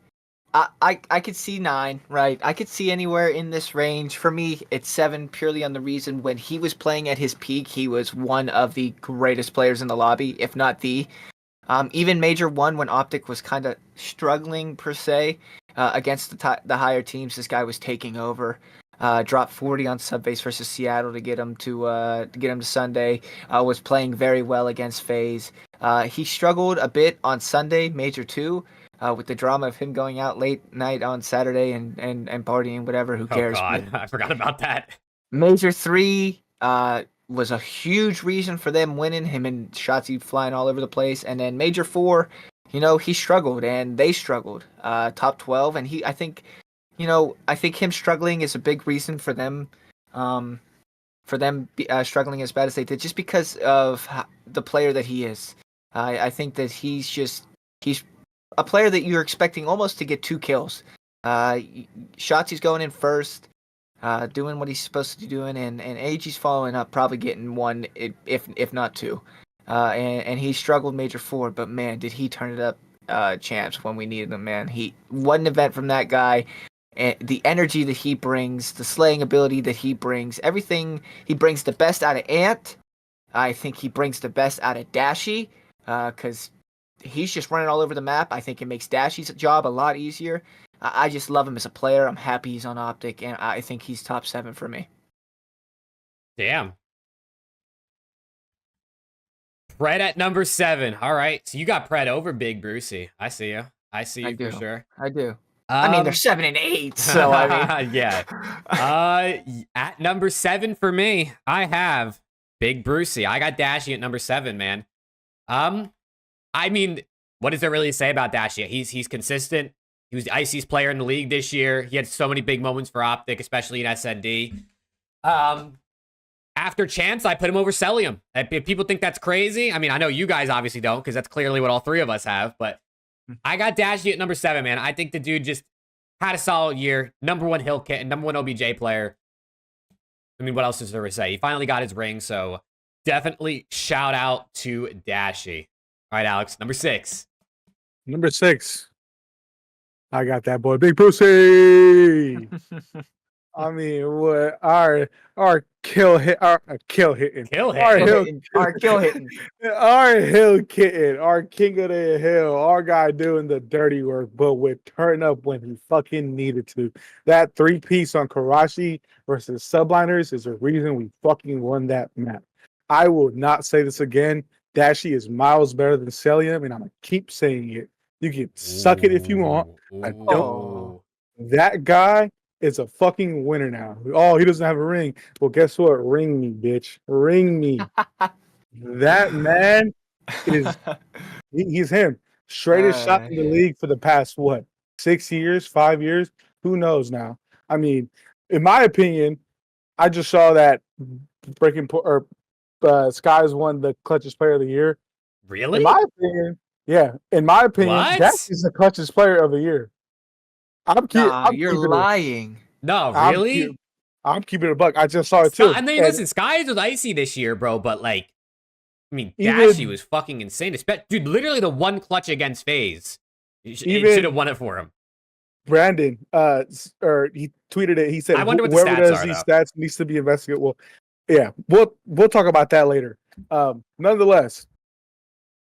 I could see 9, right? I could see anywhere in this range. For me, it's 7 purely on the reason when he was playing at his peak, he was one of the greatest players in the lobby, if not the. Even Major 1, when Optic was kind of struggling per se against the higher teams, this guy was taking over. Dropped 40 on Subphase versus Seattle to get him to Sunday. Was playing very well against FaZe. He struggled a bit on Sunday, Major 2. With the drama of him going out late night on Saturday and partying, whatever, who cares? Oh God, I forgot about that. Major 3 was a huge reason for them winning, him and Shotzi flying all over the place. And then Major 4, he struggled and they struggled. Top 12, and I think him struggling is a big reason for them struggling as bad as they did, just because of the player that he is. I think that he's a player that you're expecting almost to get 2 kills. Shotzi's going in first, doing what he's supposed to be doing, and AG's following up, probably getting 1, if not 2. And he struggled Major 4, but man, did he turn it up champs when we needed him, man. What an event from that guy. And the energy that he brings, the slaying ability that he brings, everything. He brings the best out of Ant. I think he brings the best out of Dashy, because he's just running all over the map. I think it makes Dashy's job a lot easier. I just love him as a player. I'm happy he's on Optic, and I think he's top 7 for me. Damn. Pred at number 7. All right. So you got Pred over Big Brucey. I see you. I see you for sure. I do. I mean, they're 7 and 8, so I mean, yeah. At number 7 for me, I have Big Brucey. I got Dashy at number 7, man. I mean, what does there really to say about Dashy? He's consistent. He was the iciest player in the league this year. He had so many big moments for Optic, especially in SND. After Chance, I put him over Celium. If people think that's crazy, I mean, I know you guys obviously don't, because that's clearly what all three of us have, but I got Dashy at number 7, man. I think the dude just had a solid year. Number 1 Hill Kit and number 1 OBJ player. I mean, what else is there to say? He finally got his ring, so definitely shout out to Dashy. All right, Alex, number 6. Number 6. I got that boy, Big Brucey. I mean, what our kill hitting, our hill kitten, our king of the hill, our guy doing the dirty work, but would turn up when he fucking needed to. That 3-piece on Karashi versus Subliners is the reason we fucking won that map. I will not say this again. Dashy is miles better than Celium, and I'm gonna keep saying it. You can suck it if you want. I don't. That guy is a fucking winner now. Oh, he doesn't have a ring. Well, guess what? Ring me, bitch. Ring me. That man is he's him. Straightest shot in the league for the past 6 years, 5 years? Who knows now? I mean, in my opinion, I just saw that Skies won the clutchest player of the year. Really? In my opinion, yeah. In my opinion, that is the clutchest player of the year. You're lying. No, really? I'm keeping it a buck. I just saw it too. I mean, listen, Skies was icy this year, bro, but like, I mean, Dashy was fucking insane. Dude, literally the one clutch against FaZe. It should have won it for him. Brandon, or he tweeted it. He said, I wonder what the whoever stats does are, these stats needs to be investigated. Well, yeah, we'll talk about that later. Nonetheless,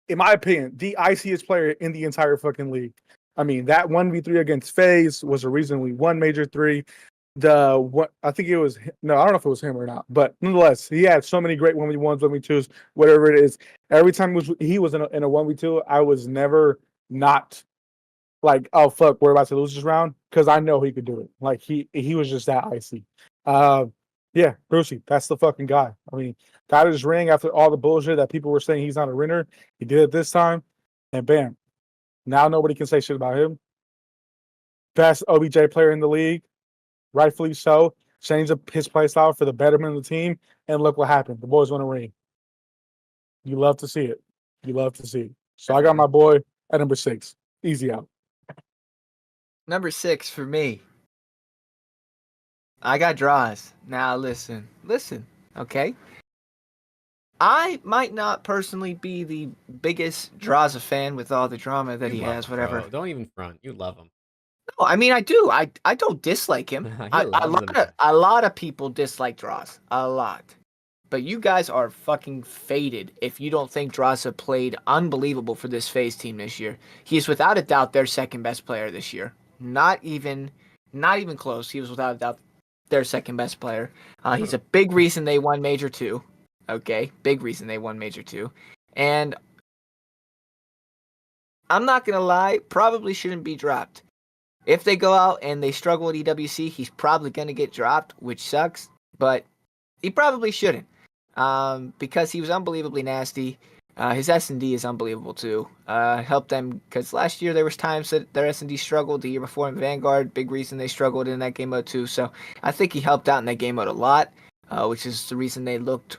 in my opinion, the iciest player in the entire fucking league. I mean, that 1v3 against FaZe was the reason we won Major 3. I think it was, no, I don't know if it was him or not, but nonetheless, he had so many great 1v1s, 1v2s, whatever it is. Every time he was in a 1v2, I was never not like, oh, fuck, we're about to lose this round, because I know he could do it. Like, he was just that icy. Yeah, Brucey, that's the fucking guy. I mean, got his ring after all the bullshit that people were saying he's not a winner. He did it this time, and bam. Now nobody can say shit about him. Best OBJ player in the league, rightfully so. Changed up his play style for the betterment of the team, and look what happened. The boys won a ring. You love to see it. You love to see it. So I got my boy at number 6. Easy out. Number 6 for me. I got draws. Now listen, okay? I might not personally be the biggest Draza fan with all the drama that he has, whatever. Bro. Don't even front. You love him. No, I mean, I do. I don't dislike him. A lot of people dislike Draza. A lot. But you guys are fucking faded if you don't think Draza played unbelievable for this FaZe team this year. He is without a doubt their second best player this year. Not even close. He was without a doubt their second best player. He's a big reason they won Major 2. Okay, big reason they won Major 2. And I'm not going to lie, probably shouldn't be dropped. If they go out and they struggle at EWC, he's probably going to get dropped, which sucks. But he probably shouldn't, because he was unbelievably nasty. His S&D is unbelievable too. Helped them, because last year there was times that their S&D struggled. The year before in Vanguard, big reason they struggled in that game mode too. So I think he helped out in that game mode a lot, which is the reason they looked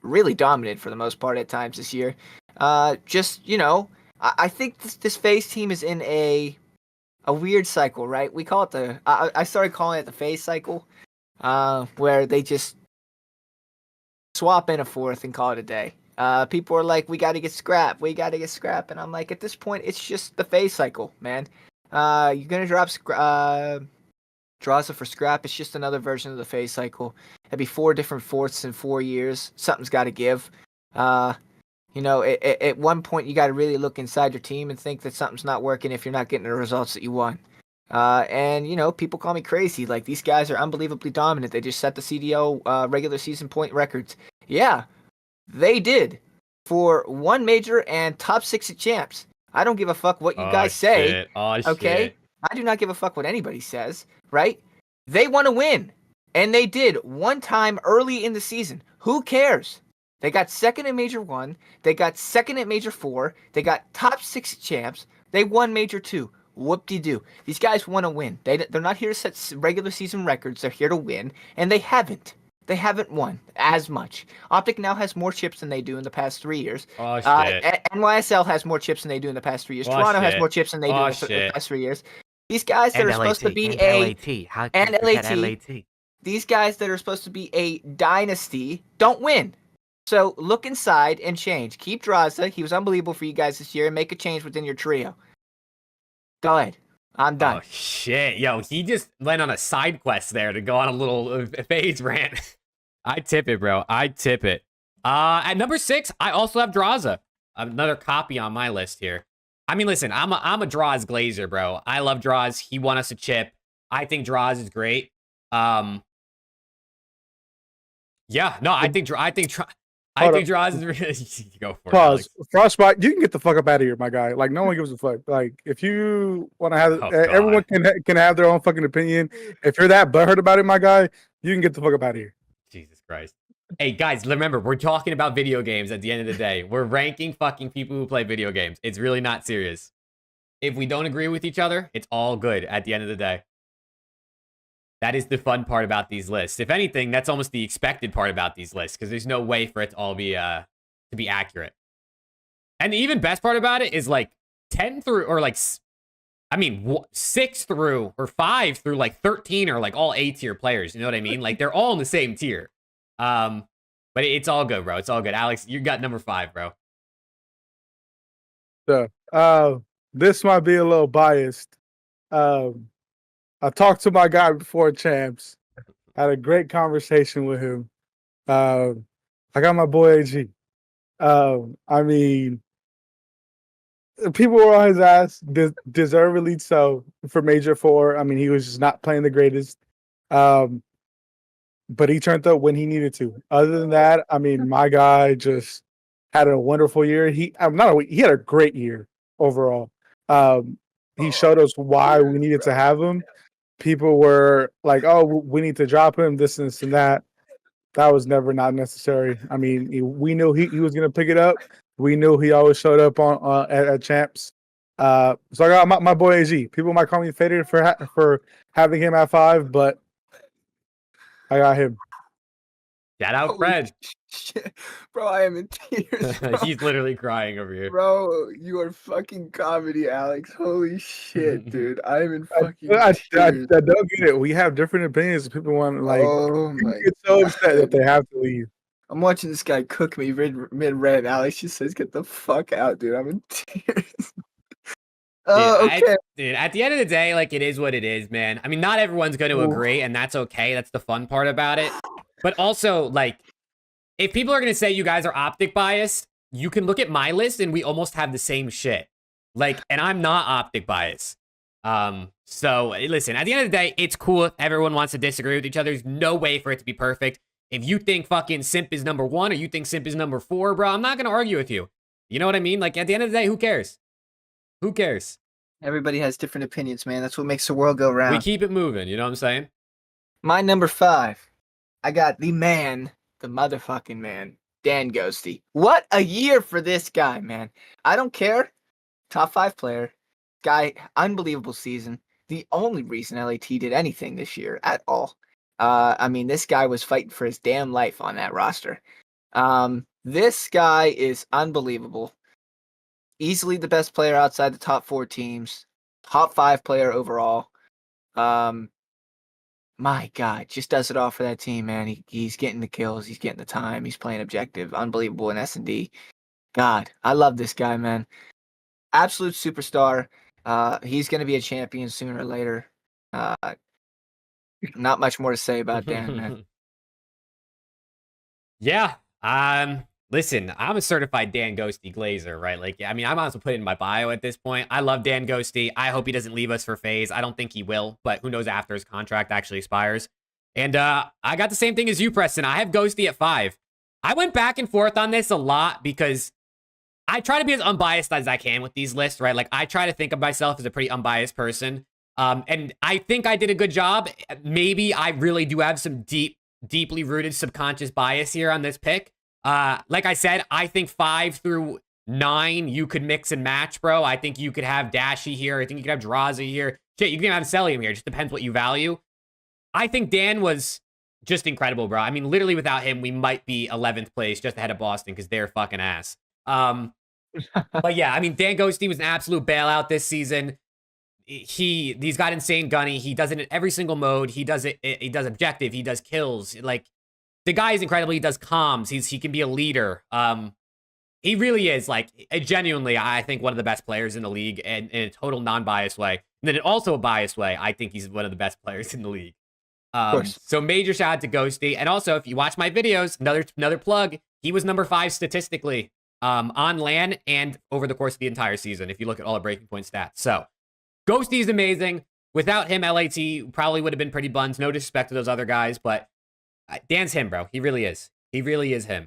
really dominant for the most part at times this year. I think this FaZe team is in a weird cycle, right? We call it I started calling it the FaZe cycle, where they just swap in a fourth and call it a day. People are like, we got to get scrap, and I'm like, at this point, it's just the FaZe cycle, man. You're gonna drop Draza for scrap. It's just another version of the FaZe cycle. It'd be 4 different fourths in 4 years. Something's got to give. At one point, you got to really look inside your team and think that something's not working if you're not getting the results that you want. And you know, people call me crazy. Like, these guys are unbelievably dominant. They just set the CDL regular season point records. Yeah, they did for one major and top 6 at champs. I don't give a fuck what you guys say. Shit. Oh, Okay, shit. I do not give a fuck what anybody says. Right? They want to win, and they did one time early in the season. Who cares? They got second at Major 1. They got second at Major 4. They got top 6 at champs. They won Major 2. Whoop-de-doo. These guys want to win. They're not here to set regular season records. They're here to win, and they haven't. They haven't won as much. OPTIC now has more chips than they do in the past 3 years. Oh, shit. NYSL has more chips than they do in the past 3 years. Oh, Toronto has shit. more chips than they do Oh, in the shit. past 3 years. These guys that And are supposed to be LAT. How can you forget LAT? these guys that are supposed to be a dynasty don't win. So look inside and change. Keep Draza. He was unbelievable for you guys this year, and make a change within your trio. Go ahead. I'm done. Oh, shit. Yo, he just went on a side quest there to go on a little FAZE rant. I tip it, bro. I tip it. At number 6, I also have Draza. Another copy on my list here. I mean, listen, I'm a Draws glazer, bro. I love Draws. He won us a chip. I think Draws is great. Yeah, no, I think Draws is really go for Pause. it. Frostbite, you can get the fuck up out of here, my guy. Like, no one gives a fuck. Like, if you want to have, Oh, everyone can have their own fucking opinion. If you're that butthurt about it, my guy, you can get the fuck up out of here. Jesus Christ. Hey, guys, remember, we're talking about video games at the end of the day. We're ranking fucking people who play video games. It's really not serious. If we don't agree with each other, it's all good at the end of the day. That is the fun part about these lists. If anything, that's almost the expected part about these lists, because there's no way for it to all be to be accurate. And the even best part about it is like 10 through, or like, I mean, 6 through, or 5 through like 13 are like all A-tier players. You know what I mean? Like, they're all in the same tier. But it's all good, bro. It's all good. Alex, you got number 5, bro. So, this might be a little biased. I talked to my guy before champs. Had a great conversation with him. I got my boy AG. I mean, people were on his ass, deservedly so, for Major 4. I mean, he was just not playing the greatest. But he turned up when he needed to. Other than that, I mean, my guy just had a wonderful year. He had a great year overall. He showed us why we needed to have him. People were like, "Oh, we need to drop him, this and that." That was never not necessary. I mean, we knew he was going to pick it up. We knew he always showed up on at champs. So I got my boy AG. People might call me faded for having him at 5, but I got him. Shout out, Fred. Shit. Bro, I am in tears. Bro. He's literally crying over here. Bro, you are fucking comedy, Alex. Holy shit, dude. I am in fucking I tears. don't get it. We have different opinions. People want like my get so upset that they have to leave. I'm watching this guy cook me mid-rant. Alex just says, "Get the fuck out, dude." I'm in tears. Okay. Dude, at the end of the day, like, it is what it is, man. I mean, not everyone's going to agree, and that's okay. That's the fun part about it. But also, like, if people are going to say you guys are OPTIC biased, you can look at my list, and we almost have the same shit. Like, and I'm not OPTIC biased. So, listen, at the end of the day, it's cool if everyone wants to disagree with each other. There's no way for it to be perfect. If you think fucking Simp is number 1 or you think Simp is number 4, bro, I'm not going to argue with you. You know what I mean? Like, at the end of the day, who cares? Who cares? Everybody has different opinions, man. That's what makes the world go round. We keep it moving, you know what I'm saying? My number 5. I got the man, the motherfucking man, Dan Ghosty. What a year for this guy, man. I don't care. Top 5 player. Guy, unbelievable season. The only reason LAT did anything this year at all. I mean, this guy was fighting for his damn life on that roster. This guy is unbelievable. Easily the best player outside the top 4 teams. Top 5 player overall. My God, just does it all for that team, man. He's getting the kills. He's getting the time. He's playing objective. Unbelievable in S&D. God, I love this guy, man. Absolute superstar. He's going to be a champion sooner or later. Not much more to say about Dan, man. Yeah. Listen, I'm a certified Dan Ghosty Glazer, right? Like, I mean, I might as well put it in my bio at this point. I love Dan Ghosty. I hope he doesn't leave us for FaZe. I don't think he will, but who knows after his contract actually expires. And I got the same thing as you, Preston. I have Ghosty at 5. I went back and forth on this a lot because I try to be as unbiased as I can with these lists, right? Like, I try to think of myself as a pretty unbiased person. And I think I did a good job. Maybe I really do have some deeply rooted subconscious bias here on this pick. Like I said, I think 5 through 9, you could mix and match, bro. I think you could have Dashy here. I think you could have Draza here. Shit, you can even have Celium here. It just depends what you value. I think Dan was just incredible, bro. I mean, literally without him, we might be 11th place just ahead of Boston because they're fucking ass. But yeah, I mean, Dan Ghosty was an absolute bailout this season. He's got insane gunny. He does it in every single mode. He does it. He does objective. He does kills. Like, the guy is incredible. He does comms. He can be a leader. He really is, like, genuinely, I think, one of the best players in the league, and in a total non-biased way. And then also a biased way, I think he's one of the best players in the league. So major shout out to Ghosty. And also, if you watch my videos, another plug, he was number 5 statistically on LAN and over the course of the entire season, if you look at all the breaking point stats. So Ghosty is amazing. Without him, LAT probably would have been pretty buns. No disrespect to those other guys, but Dan's him, bro. He really is. He really is him.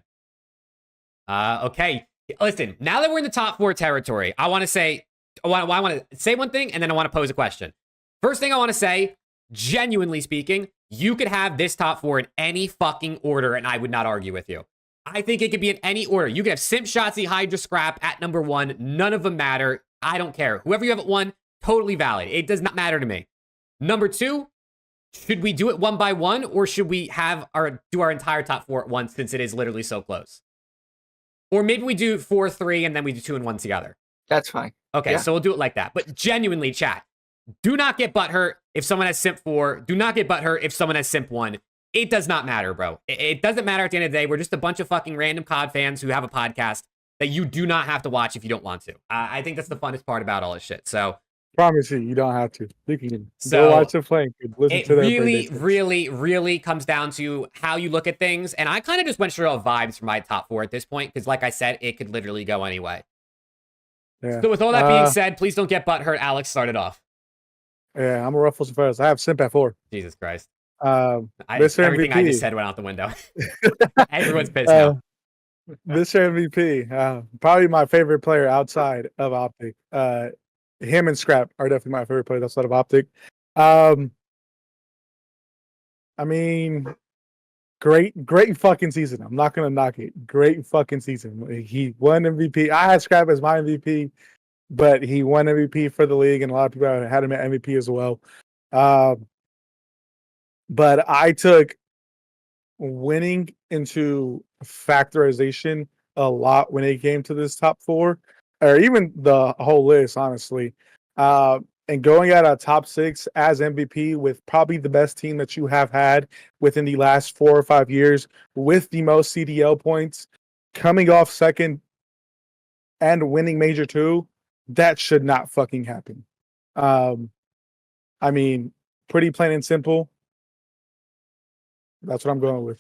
Okay. Listen, now that we're in the top 4 territory, I want to say one thing, and then I want to pose a question. First thing I want to say, genuinely speaking, you could have this top 4 in any fucking order, and I would not argue with you. I think it could be in any order. You could have Simp, Shotzi, Hydra, Scrap at number 1. None of them matter. I don't care. Whoever you have at 1, totally valid. It does not matter to me. Number 2, should we do it one by one, or should we do our entire top 4 at once, since it is literally so close? Or maybe we do 4, 3, and then we do 2 and 1 together. That's fine. Okay, yeah. So we'll do it like that. But genuinely, chat, do not get butthurt if someone has Simp 4. Do not get butthurt if someone has Simp 1. It does not matter, bro. It doesn't matter at the end of the day. We're just a bunch of fucking random COD fans who have a podcast that you do not have to watch if you don't want to. I think that's the funnest part about all this shit. So promise you don't have to. You can go watch the flank. Listen to it really comes down to how you look at things. And I kind of just went straight off vibes for my top 4 at this point, because like I said, it could literally go anyway. Yeah. So with all that being said, please don't get butthurt. Alex started off. Yeah, I'm a Ruffles first. I have Simp at 4. Jesus Christ. Everything I just said went out the window. Everyone's pissed now. Mr. MVP, probably my favorite player outside of OPTIC. Him and Scrap are definitely my favorite players outside of OPTIC. I mean, great fucking season. I'm not gonna knock it. Great fucking season. He won MVP. I had Scrap as my MVP, but he won MVP for the league, and a lot of people had him at MVP as well. But I took winning into factorization a lot when it came to this top 4, or even the whole list, honestly. And going at a top 6 as MVP with probably the best team that you have had within the last 4 or 5 years, with the most CDL points, coming off second and winning Major 2, that should not fucking happen. I mean, pretty plain and simple. That's what I'm going with.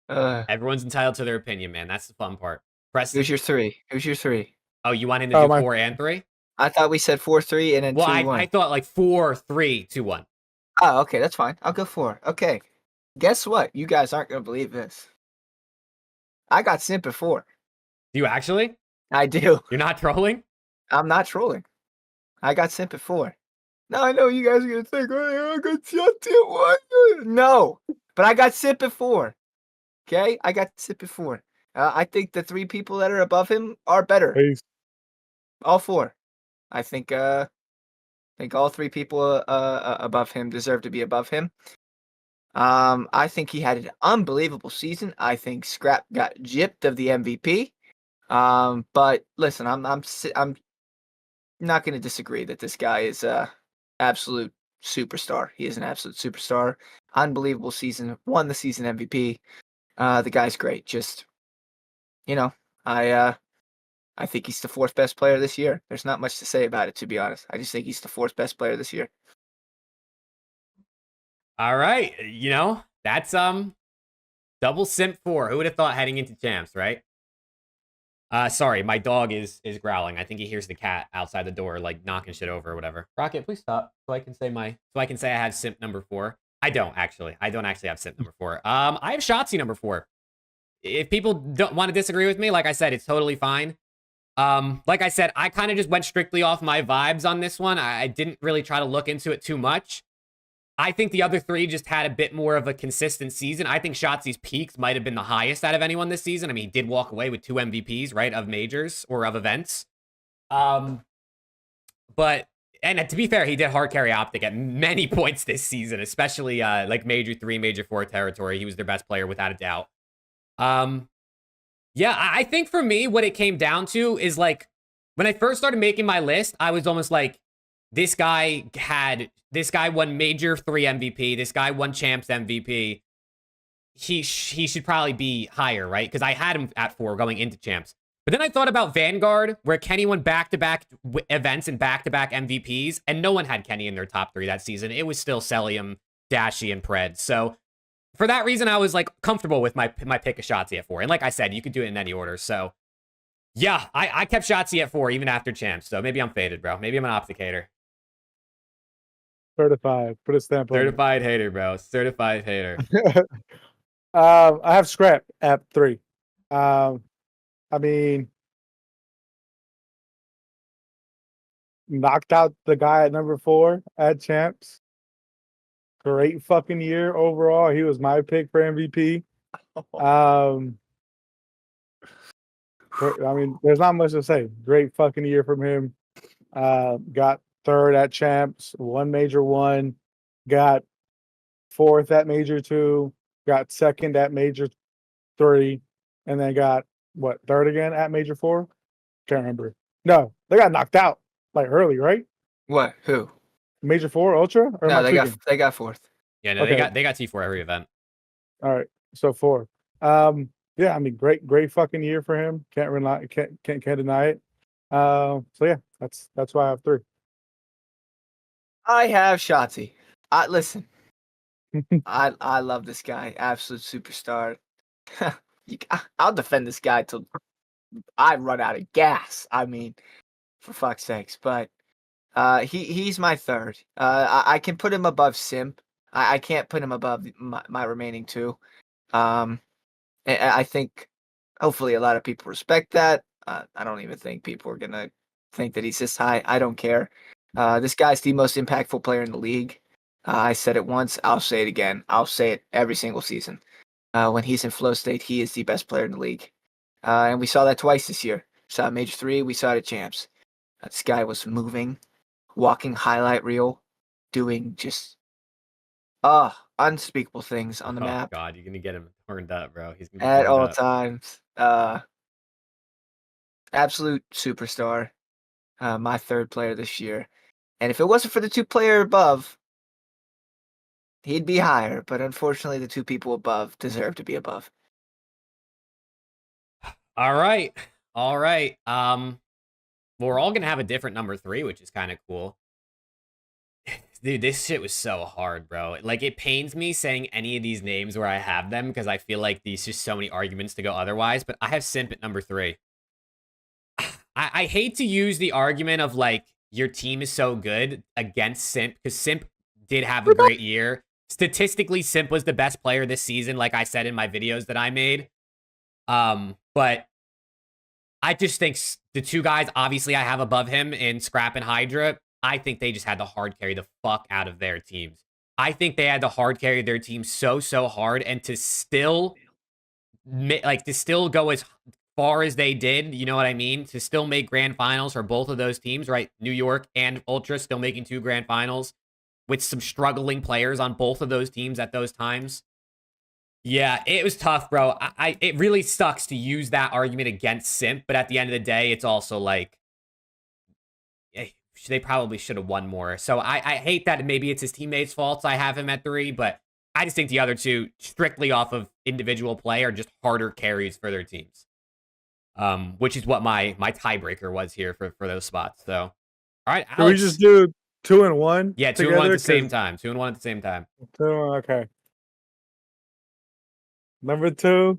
Everyone's entitled to their opinion, man. That's the fun part. Preston, Who's your 3? Who's your 3? Oh, you wanted to do 4 and 3? I thought we said 4, 3, and then 2, 1. I thought like 4, 3, 2, 1. Oh, okay, that's fine. I'll go 4. Okay. Guess what? You guys aren't going to believe this. I got Simp at 4. Do you actually? I do. You're not trolling? I'm not trolling. I got Simp at 4. Now I know you guys are going to think, oh, I got Simp at 1. No, but I got Simp at 4. Okay? I got Simp at 4. I think the 3 people that are above him are better. Peace. All 4. I think all 3 people above him deserve to be above him. I think he had an unbelievable season. I think Scrap got gypped of the MVP. But listen, I'm not going to disagree that this guy is a absolute superstar. He is an absolute superstar. Unbelievable season. Won the season MVP. The guy's great. Just, I think he's the 4th best player this year. There's not much to say about it, to be honest. I just think he's the 4th best player this year. All right. That's double Simp 4. Who would have thought heading into champs, right? Sorry, my dog is growling. I think he hears the cat outside the door, like knocking shit over or whatever. Rocket, please stop, so I can say I have simp number 4. I don't actually. I don't actually have simp number 4. I have Shotzi number 4. If people don't want to disagree with me, like I said, it's totally fine. Like I said, I kind of just went strictly off my vibes on this one. I didn't really try to look into it too much. I think the other 3 just had a bit more of a consistent season. I think Shotzi's peaks might have been the highest out of anyone this season. I mean, he did walk away with 2 MVPs, right, of majors or of events. But, and to be fair, he did hard carry Optic at many points this season, especially like Major 3, Major 4 territory. He was their best player without a doubt. Yeah, I think for me, what it came down to is like, when I first started making my list, I was almost like, this guy won Major 3 MVP. This guy won Champs MVP. He should probably be higher, right? Because I had him at 4 going into Champs. But then I thought about Vanguard, where Kenny won back-to-back events and back-to-back MVPs, and no one had Kenny in their top 3 that season. It was still Celium, Dashy, and Pred. So for that reason, I was like comfortable with my pick of Shotzi at 4. And like I said, you could do it in any order. So yeah, I kept Shotzi at 4 even after Champs. So maybe I'm faded, bro. Maybe I'm an Opticator. Certified. Put a stamp on it. Certified hater, bro. Certified hater. I have Scrap at 3. I mean, knocked out the guy at number 4 at Champs. Great fucking year overall. He was my pick for MVP. I mean, there's not much to say. Great fucking year from him. Got 3rd at Champs, won Major 1, got 4th at Major 2, got 2nd at Major 3, and then got, what, 3rd again at Major 4? Can't remember. No, they got knocked out, like, early, right? What? Who? Major 4 Ultra? Or No, am I they tweaking? got 4th. Yeah, no, Okay. they got T4 every event. All right, so 4. Yeah, I mean, great fucking year for him. Can't deny it. So yeah, that's why I have 3. I have Shotzi. Listen, I love this guy. Absolute superstar. I'll defend this guy till I run out of gas. I mean, for fuck's sakes. But he's my 3rd. I can put him above Simp. I can't put him above my remaining 2. I think hopefully a lot of people respect that. I don't even think people are gonna think that he's this high. I don't care. This guy's the most impactful player in the league. I said it once. I'll say it again. I'll say it every single season. When he's in flow state, he is the best player in the league. And we saw that twice this year. Saw Major 3. We saw it at Champs. This guy was moving, walking highlight reel, doing just unspeakable things on the map. Oh, God, you're going to get him turned up, bro. He's gonna At all times. Absolute superstar. My 3rd player this year. And if it wasn't for the 2 player above, he'd be higher. But unfortunately, the 2 people above deserve to be above. All right. All right. Well, we're all going to have a different number 3, which is kind of cool. Dude, this shit was so hard, bro. Like, it pains me saying any of these names where I have them because I feel like there's just so many arguments to go otherwise, but I have Simp at number 3. I hate to use the argument of, like, your team is so good against Simp, because Simp did have a great year. Statistically, Simp was the best player this season, like I said in my videos that I made. But I just think the 2 guys, obviously, I have above him in Scrap and Hydra. I think they just had to hard carry the fuck out of their teams. I think they had to hard carry their team so hard, and to still go as far as they did, you know what I mean? To still make grand finals for both of those teams, right? New York and Ultra still making 2 grand finals with some struggling players on both of those teams at those times. Yeah, it was tough, bro. It really sucks to use that argument against Simp, but at the end of the day, it's also like, they probably should have won more. So I hate that maybe it's his teammates' faults I have him at 3, but I just think the other 2, strictly off of individual play, are just harder carries for their teams. Which is what my tiebreaker was here for those spots. So, all right, Alex. Can we just do 2 and 1? Yeah, 2 and 1 at the same time. 2 and 1 at the same time. 2 and 1, okay. Number 2,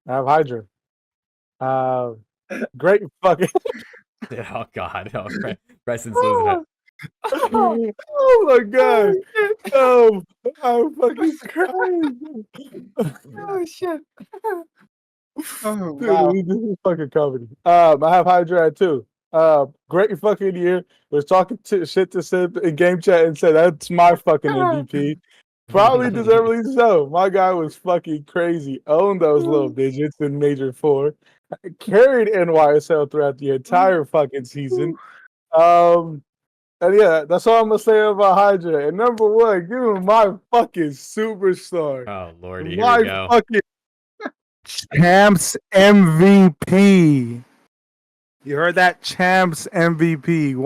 I have Hydra. Great fucking. Oh God. Oh, Preston's losing it. Oh my god. Oh, I'm fucking crying. Oh shit. Oh Dude, this is fucking comedy. I have Hydra at 2. Great fucking year. Was talking shit to Sip in game chat and said that's my fucking MVP. Probably deservedly so. My guy was fucking crazy. Owned those little digits in Major 4. Carried NYSL throughout the entire fucking season. And yeah, that's all I'm gonna say about Hydra. And number 1, give him my fucking superstar. Oh Lordy, here My we go. fucking Champs MVP. You heard that? Champs MVP.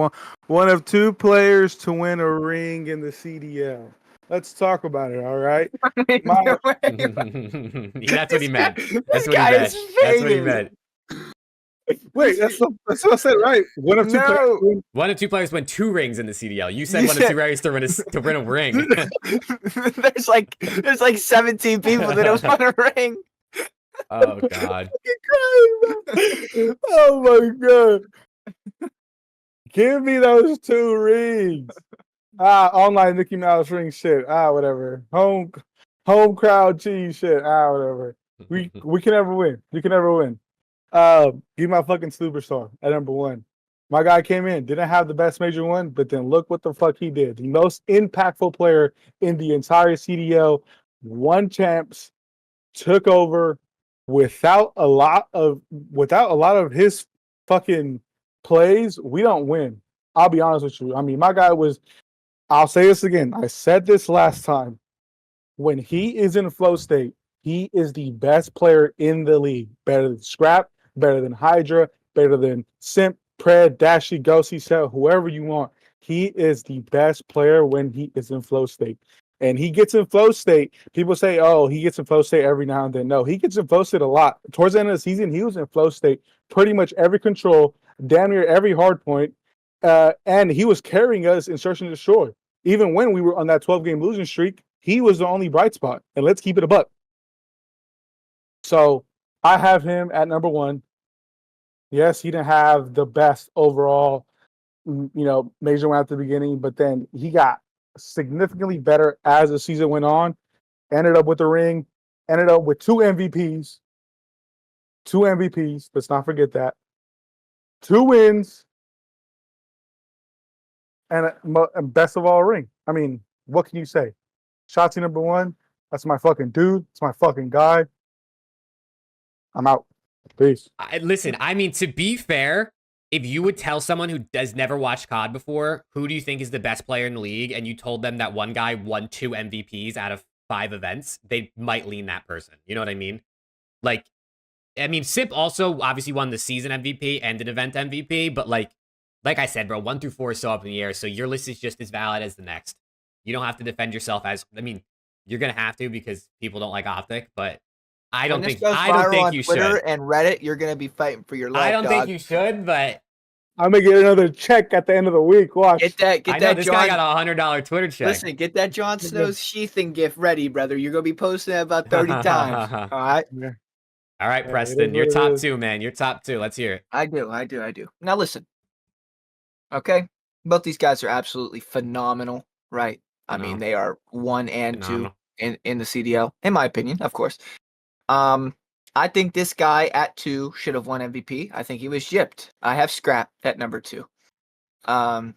One of 2 players to win a ring in the CDL. Let's talk about it, all right? That's what he meant. That's This what he guy meant. is That's what he faded. meant. Wait, that's what I said, right? One of 2 players. No. One of 2 players win 2 rings in the CDL. You said You one of 2 said- players to win a ring. there's like 17 people that have won a ring. Oh God. Crying, oh my god. Give me those 2 rings. Online Mickey Mouse ring shit. Whatever. Home crowd cheese shit. Whatever. We can never win. We can never win. Give me my fucking superstar at number 1. My guy came in, didn't have the best major one, but then look what the fuck he did. The most impactful player in the entire CDL, won champs, took over without a lot of his fucking plays. We don't win. I'll be honest with you. I mean, my guy was. I'll say this again. I said this last time. When he is in flow state, he is the best player in the league. Better than Scrap, better than Hydra, better than Simp, Pred, Dashy, Ghosty, Cell, whoever you want. He is the best player when he is in flow state. And he gets in flow state. People say, oh, he gets in flow state every now and then. No, he gets in flow state a lot. Towards the end of the season, he was in flow state pretty much every control, damn near every hard point. And he was carrying us in Search and Destroy. Even when we were on that 12-game losing streak, he was the only bright spot. And let's keep it a buck. So I have him at number 1. Yes, he didn't have the best overall, major one at the beginning, but then he got significantly better as the season went on. Ended up with a ring. Ended up with 2 MVPs. 2 MVPs. Let's not forget that. 2 wins. And best of all, ring. I mean, what can you say? Shotzi number 1. That's my fucking dude. It's my fucking guy. I'm out. Peace. Listen, I mean, to be fair, if you would tell someone who does never watch COD before, who do you think is the best player in the league, and you told them that one guy won 2 MVPs out of 5 events, they might lean that person. You know what I mean? Like, I mean, Sip also obviously won the season MVP and an event MVP, but like I said, bro, 1 through 4 is so up in the air, so your list is just as valid as the next. You don't have to defend yourself as, I mean, you're gonna have to because people don't like Optic, but I don't think you Twitter should. And Reddit, you're gonna be fighting for your life. I don't think you should, but I'm gonna get another check at the end of the week. Watch. Get that. I know this guy got a $100 Twitter check. Listen, get that Jon Snow's sheathing gift ready, brother. You're gonna be posting it about 30 times. All right. Yeah. All right, Yeah, Preston, you're top 2, man. You're top 2. Let's hear it. I do. Now listen. Okay, both these guys are absolutely phenomenal, right? I mean, they are 1 and 2 in the CDL, in my opinion, of course. I think this guy at 2 should have won MVP. I think he was gypped. I have Scrap at number 2. Well,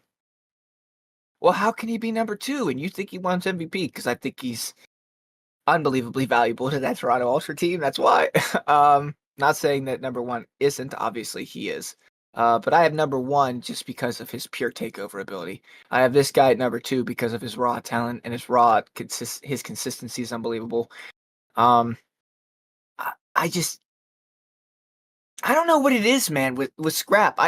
how can he be number 2 and you think he wants MVP? Because I think he's unbelievably valuable to that Toronto Ultra team. That's why. Not saying that number 1 isn't. Obviously, he is. But I have number 1 just because of his pure takeover ability. I have this guy at number 2 because of his raw talent and his his consistency is unbelievable. I don't know what it is, man, with Scrap.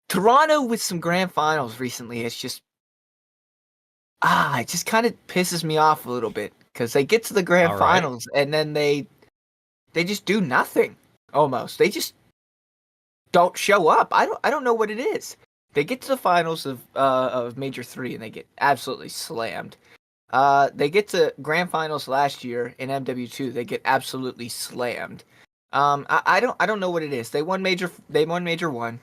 Toronto with some grand finals recently, it's just it just kind of pisses me off a little bit because they get to the grand finals and then they just do nothing almost. They just don't show up. I don't know what it is. They get to the finals of Major 3 and they get absolutely slammed. They get to grand finals last year in MW2. They get absolutely slammed. I don't know what it is. They won major one.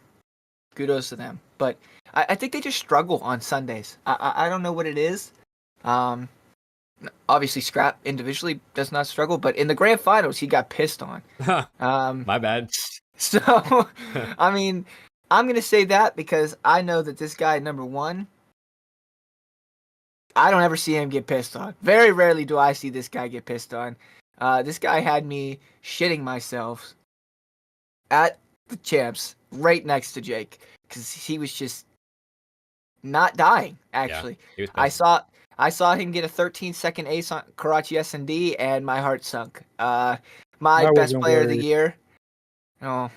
Kudos to them. But I think they just struggle on Sundays. I don't know what it is. Obviously Scrap individually does not struggle, but in the grand finals he got pissed on. My bad. So I mean, I'm gonna say that because I know that this guy number one, I don't ever see him get pissed on. Very rarely do I see this guy get pissed on. This guy had me shitting myself at the champs right next to Jake because he was just not dying. Actually, yeah, I saw him get a 13-second ace on Karachi S&D, and my heart sunk. My best player of the year. Oh,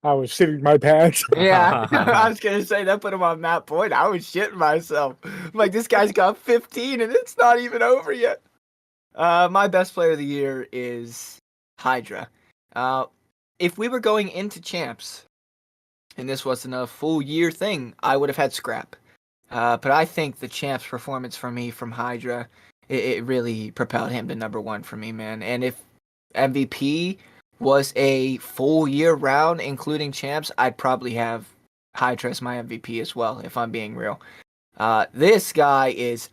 I was shitting my pants. yeah, I was gonna say that put him on that point. I was shitting myself. I'm like, this guy's got 15, and it's not even over yet. My best player of the year is Hydra. If we were going into champs, and this wasn't a full year thing, I would have had Scrap. But I think the champs performance for me from Hydra, it really propelled him to number one for me, man. And if MVP was a full year round, including champs, I'd probably have Hydra as my MVP as well, if I'm being real. This guy is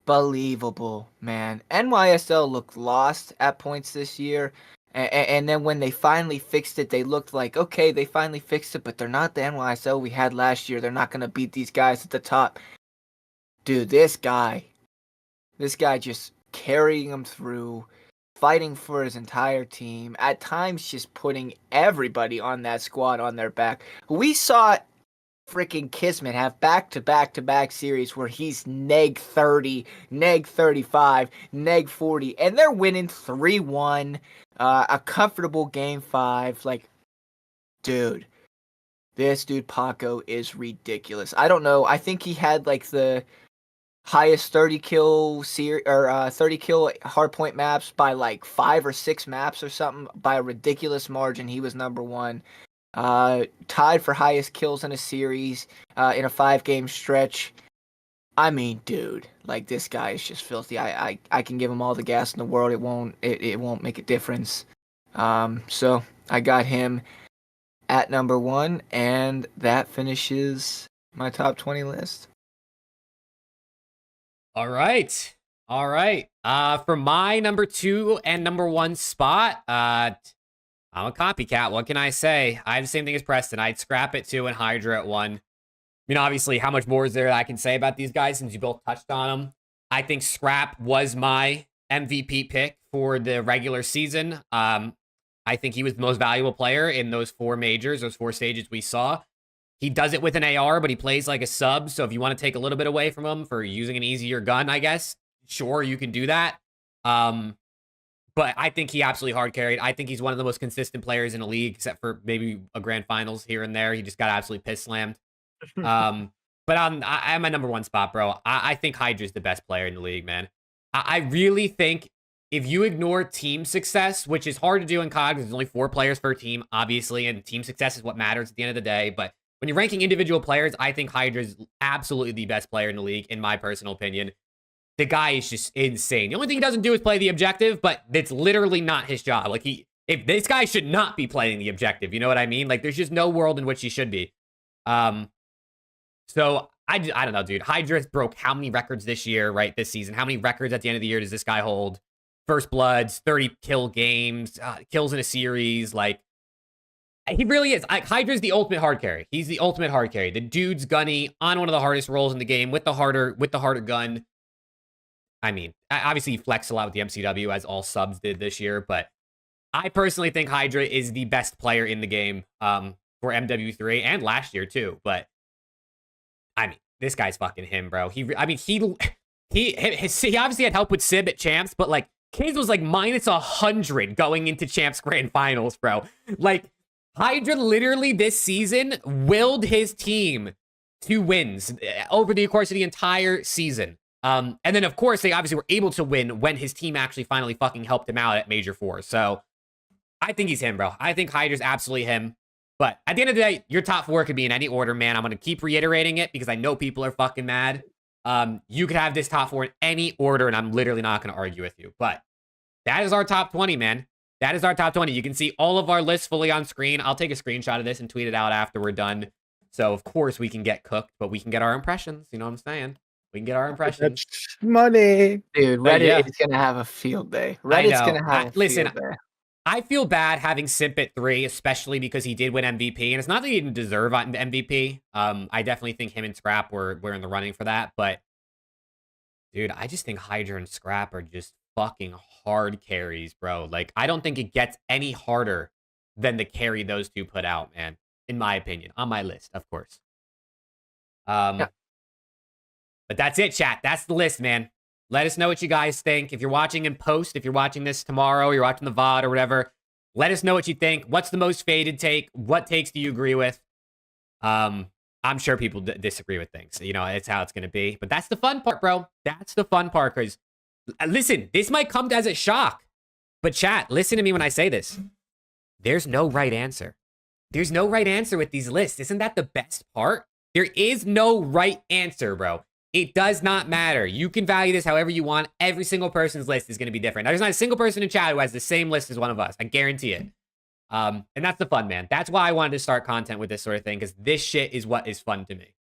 unbelievable, man. NYSL looked lost at points this year. And then when they finally fixed it, they looked like, okay, they finally fixed it, but they're not the NYSL we had last year. They're not going to beat these guys at the top. Dude, this guy just carrying them through, fighting for his entire team, at times just putting everybody on that squad on their back. We saw freaking Kismet have back-to-back series where he's neg 30, neg 35, neg 40, and they're winning 3-1. A comfortable game 5. Like, dude, this dude Paco is ridiculous. I don't know. I think he had like the highest 30 kill 30 kill hardpoint maps by like 5 or 6 maps or something by a ridiculous margin. He was number one. Tied for highest kills in a series in a 5-game stretch. I mean, dude, like, this guy is just filthy. I can give him all the gas in the world. It won't make a difference. So I got him at number one, and that finishes my top 20 list. All right. For my number 2 and number 1 spot, I'm a copycat. What can I say? I have the same thing as Preston. I'd Scrap at 2 and Hydra at 1. I mean, obviously, how much more is there that I can say about these guys since you both touched on them? I think Scrap was my MVP pick for the regular season. I think he was the most valuable player in those 4 majors, those 4 stages we saw. He does it with an AR, but he plays like a sub. So if you want to take a little bit away from him for using an easier gun, I guess, sure, you can do that. But I think he absolutely hard carried. I think he's one of the most consistent players in the league, except for maybe a grand finals here and there. He just got absolutely piss slammed. But I'm my number 1 spot, bro. I think Hydra's the best player in the league, man. I really think if you ignore team success, which is hard to do in COD, because there's only 4 players per team, obviously, and team success is what matters at the end of the day. But when you're ranking individual players, I think Hydra's absolutely the best player in the league, in my personal opinion. The guy is just insane. The only thing he doesn't do is play the objective, but it's literally not his job. Like, if this guy should not be playing the objective, you know what I mean? Like, there's just no world in which he should be. So I don't know, dude. Hydra broke how many records this year, right? This season. How many records at the end of the year does this guy hold? First bloods, 30 kill games, kills in a series. Like, he really is. Hydra's the ultimate hard carry. He's the ultimate hard carry. The dude's gunny on one of the hardest roles in the game with the harder gun. I mean, obviously he flexed a lot with the MCW as all subs did this year, but I personally think Hydra is the best player in the game for MW3 and last year too. But I mean, this guy's fucking him, bro. He obviously had help with Sib at champs, but like Kids was like minus 100 going into champs grand finals, bro. Like, Hydra literally this season willed his team to wins over the course of the entire season. And then, of course, they obviously were able to win when his team actually finally fucking helped him out at Major 4. So, I think he's him, bro. I think Hydra's absolutely him. But at the end of the day, your top 4 could be in any order, man. I'm going to keep reiterating it because I know people are fucking mad. You could have this top 4 in any order, and I'm literally not going to argue with you. But that is our top 20, man. that is our top 20. You can see all of our lists fully on screen. I'll take a screenshot of this and tweet it out after we're done. So, of course, we can get cooked, but we can get our impressions. You know what I'm saying? We can get our impressions. That's money. Dude, But Reddit yeah. is gonna have a field day. I Reddit's know. gonna have a Listen, field day. I feel bad having Simp at 3, especially because he did win MVP, and it's not that he didn't deserve MVP. I definitely think him and Scrap were in the running for that, but dude, I just think Hydra and Scrap are just fucking hard carries, bro. Like, I don't think it gets any harder than the carry those two put out, man. In my opinion, on my list, of course. Yeah. But that's it, chat. That's the list, man. Let us know what you guys think. If you're watching in post, if you're watching this tomorrow, you're watching the VOD or whatever, let us know what you think. What's the most faded take? What takes do you agree with? I'm sure people disagree with things. You know, it's how it's going to be. But that's the fun part, bro. That's the fun part. Because, listen, this might come as a shock. But chat, listen to me when I say this. There's no right answer. There's no right answer with these lists. Isn't that the best part? There is no right answer, bro. It does not matter. You can value this however you want. Every single person's list is going to be different. There's not a single person in chat who has the same list as one of us. I guarantee it. And that's the fun, man. That's why I wanted to start content with this sort of thing, because this shit is what is fun to me.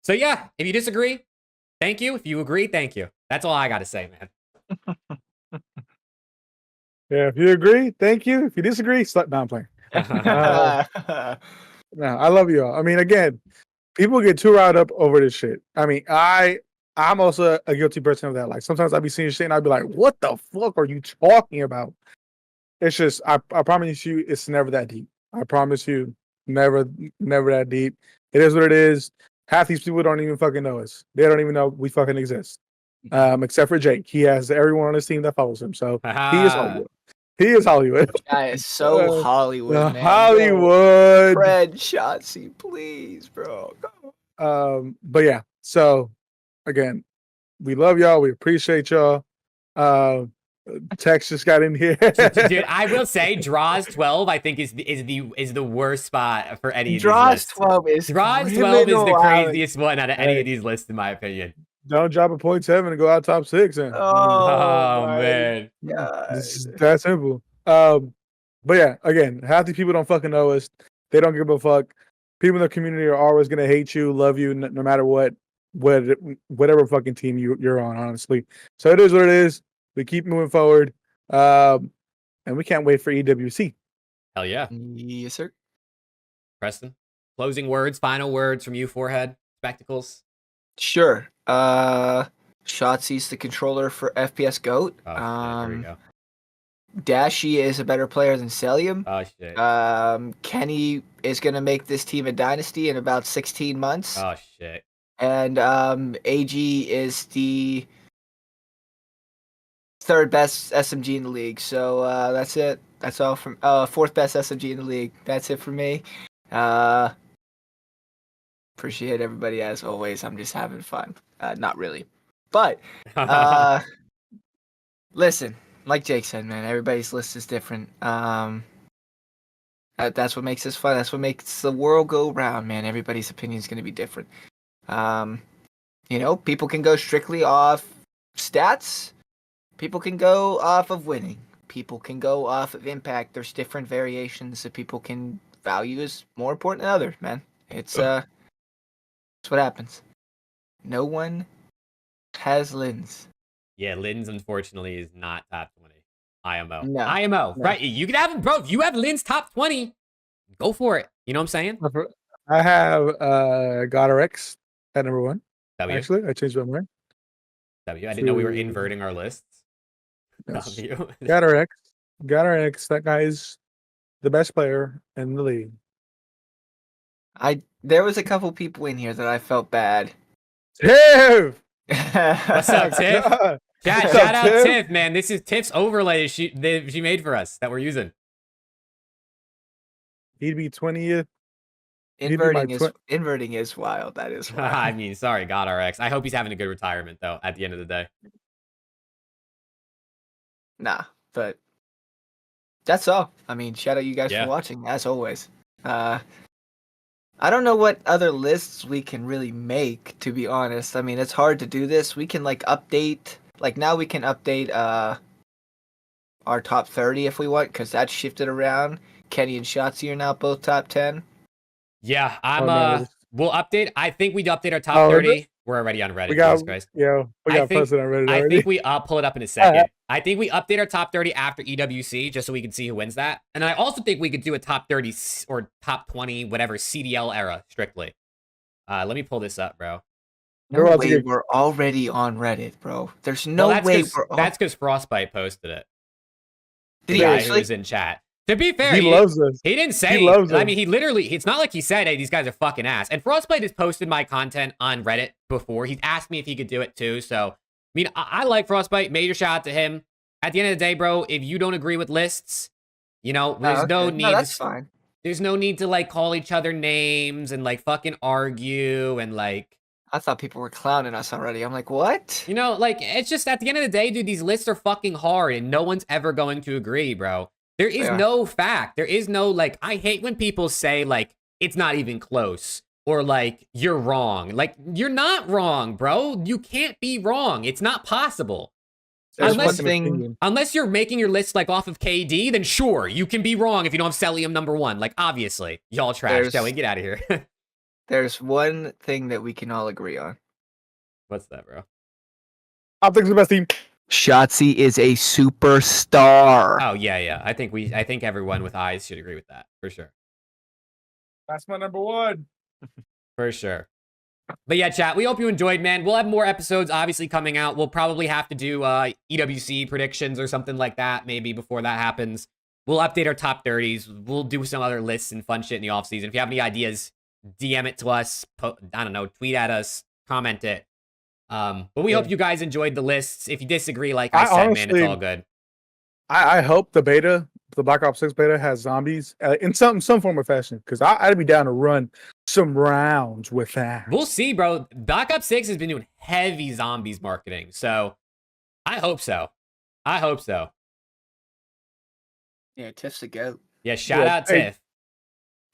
So yeah, if you disagree, thank you. If you agree, thank you. That's all I got to say, man. Yeah, if you agree, thank you. If you disagree, no, I'm playing. No, I love you all. I mean, again, people get too riled up over this shit. I mean, I'm also a guilty person of that. Like, sometimes I'll be seeing shit and I'll be like, what the fuck are you talking about? It's just, I promise you, it's never that deep. I promise you, never that deep. It is what it is. Half these people don't even fucking know us. They don't even know we fucking exist. Except for Jake. He has everyone on his team that follows him. So he is Hollywood. He is Hollywood. Guy is so Hollywood, man. Hollywood. Fred Shotzi, please, bro. But yeah, so again, we love y'all. We appreciate y'all. Tex just got in here. Dude, I will say Draws 12, I think is the worst spot for any of these lists. Draws 12 is the craziest one out of any of these lists, in my opinion. Don't drop a 0.7 and go out top 6. And, Oh, man. it's that simple. But yeah, again, half the people don't fucking know us. They don't give a fuck. People in the community are always gonna hate you, love you, no matter whatever fucking team you're on, honestly. So it is what it is. We keep moving forward. And we can't wait for EWC. Hell yeah. Yes, sir. Preston, closing words, final words from you, Forehead, Spectacles. Sure. Shotzi's the controller for FPS GOAT. Oh, shit, here we go. Dashy is a better player than Celium. Oh, shit. Kenny is going to make this team a dynasty in about 16 months. Oh, shit. And AG is the third best SMG in the league. So that's it. That's all from fourth best SMG in the league. That's it for me. Appreciate everybody as always. I'm just having fun. Not really. But listen, like Jake said, man, everybody's list is different. That's what makes this fun. That's what makes the world go round, man. Everybody's opinion is going to be different. You know, people can go strictly off stats. People can go off of winning. People can go off of impact. There's different variations that people can value as more important than others, man. It's that's what happens. No one has Lins. Yeah, Lin's unfortunately is not top 20. IMO. No. IMO. Right. You can have him, bro. If you have Lin's top 20, go for it. You know what I'm saying? I have GodRx at number 1. W. Actually, I changed my mind. W. I didn't know we were inverting our lists. Yes. W. GodRx, that guy's the best player in the league. There was a couple people in here that I felt bad. Tiff! What's up, Tiff? Shout out Tiff, man. This is Tiff's overlay she made for us that we're using. He'd be 20th. Inverting is wild. That is wild. I mean, sorry, GodRx. I hope he's having a good retirement, though, at the end of the day. Nah, but that's all. I mean, shout out you guys Yeah. for watching, as always. I don't know what other lists we can really make, to be honest. I mean, it's hard to do this. We can, like, update. Like, now we can update our top 30 if we want, because that's shifted around. Kenny and Shotzi are now both top 10. Yeah, Oh, no. we'll update. I think we'd update our top Oh, 30. We're already on Reddit, We got, Jesus Christ. yeah, we I got think- posted on Reddit I already. think I'll pull it up in a second. I think we update our top 30 after EWC just so we can see who wins that. And I also think we could do a top 30 or top 20, whatever, CDL era strictly. Let me pull this up, bro. No We're about to way get- we're already on Reddit, bro. There's Well, no that's way 'cause- we're on. That's because Frostbite posted it. Did The he guy who actually? was in chat. To be fair, he loves us. he didn't say. He loves I us. mean, he literally. It's not like he said, "Hey, these guys are fucking ass." And Frostbite has posted my content on Reddit before. He's asked me if he could do it too. So, I mean, I like Frostbite. Major shout out to him. At the end of the day, bro, if you don't agree with lists, you know, there's no Okay. need. No, that's to, fine. there's no need to like call each other names and like fucking argue and like. I thought people were clowning us already. I'm like, what? You know, like, it's just at the end of the day, dude, these lists are fucking hard and no one's ever going to agree, bro. There is Yeah. no fact. There is no, like, I hate when people say, like, it's not even close or, like, you're wrong. Like, you're not wrong, bro. You can't be wrong. It's not possible. There's Unless- one thing. Unless you're making your list, like, off of KD, then sure, you can be wrong if you don't have Celium #1. Like, obviously. Y'all trash. There's- Joey, get out of here. There's one thing that we can all agree on. What's that, bro? Optic's the best team. Shotzi is a superstar. Oh, yeah. I think everyone with eyes should agree with that, for sure. That's my number one. For sure. But yeah, chat, we hope you enjoyed, man. We'll have more episodes obviously coming out. We'll probably have to do EWC predictions or something like that maybe before that happens. We'll update our top 30s. We'll do some other lists and fun shit in the offseason. If you have any ideas, DM it to us. I don't know, tweet at us, comment it. But we hope you guys enjoyed the lists. If you disagree, like I said, man, it's all good. I hope the beta, the Black Ops 6 beta, has zombies in some form or fashion, because I'd be down to run some rounds with that. We'll see, bro. Black Ops 6 has been doing heavy zombies marketing, so I hope so. I hope so. Yeah, Tiff's a goat. Yeah, shout Yeah, out hey, Tiff.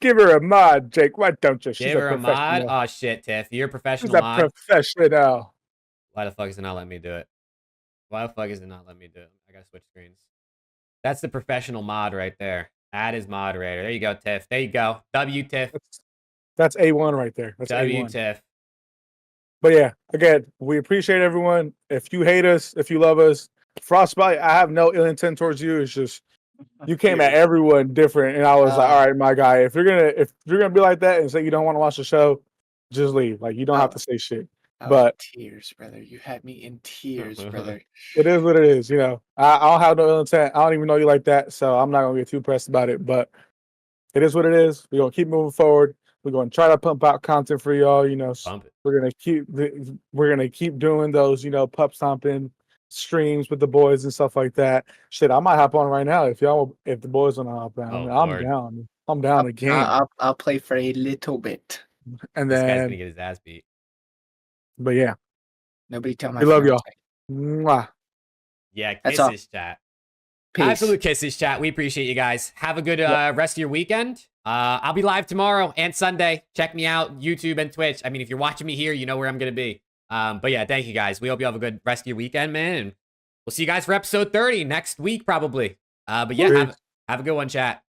Give her a mod, Jake. Why don't you? She's Give her a mod. professional. Oh shit, Tiff. You're a She's professional a mod. professional. Why the fuck is it not letting me do it? Why the fuck is it not letting me do it? I gotta switch screens. That's the professional mod right there. Add as moderator. There you go, Tiff. There you go. W Tiff. That's A1 right there. That's W A1. Tiff. But yeah, again, we appreciate everyone. If you hate us, if you love us, Frostbite, I have no ill intent towards you. It's just you came at everyone different, and I was like, all right, my guy, if you're gonna be like that and say you don't want to watch the show, just leave. Like, you don't have to say shit. Oh, But- tears, brother. You had me in tears, brother. It is what it is, you know. I don't have no ill intent. I don't even know you like that, so I'm not gonna get too pressed about it. But it is what it is. We're gonna keep moving forward. We're gonna try to pump out content for y'all. You know, Bump it. we're gonna keep doing those, you know, pup stomping streams with the boys and stuff like that. Shit, I might hop on right now if the boys wanna hop on. Oh, I'm Lord. down. I'm down again. I'll play for a little bit. And This guy's then, gonna get his ass beat. but yeah, Nobody tell my we love y'all. fiance. Mwah. Yeah, That's all. kisses, chat. Peace. Absolute kisses, chat. We appreciate you guys. Have a good rest of your weekend. I'll be live tomorrow and Sunday. Check me out, YouTube and Twitch. I mean, if you're watching me here, you know where I'm gonna be. But yeah, thank you guys. We hope you have a good rest of your weekend, man. And we'll see you guys for episode 30 next week, probably. But yeah, have a good one, chat.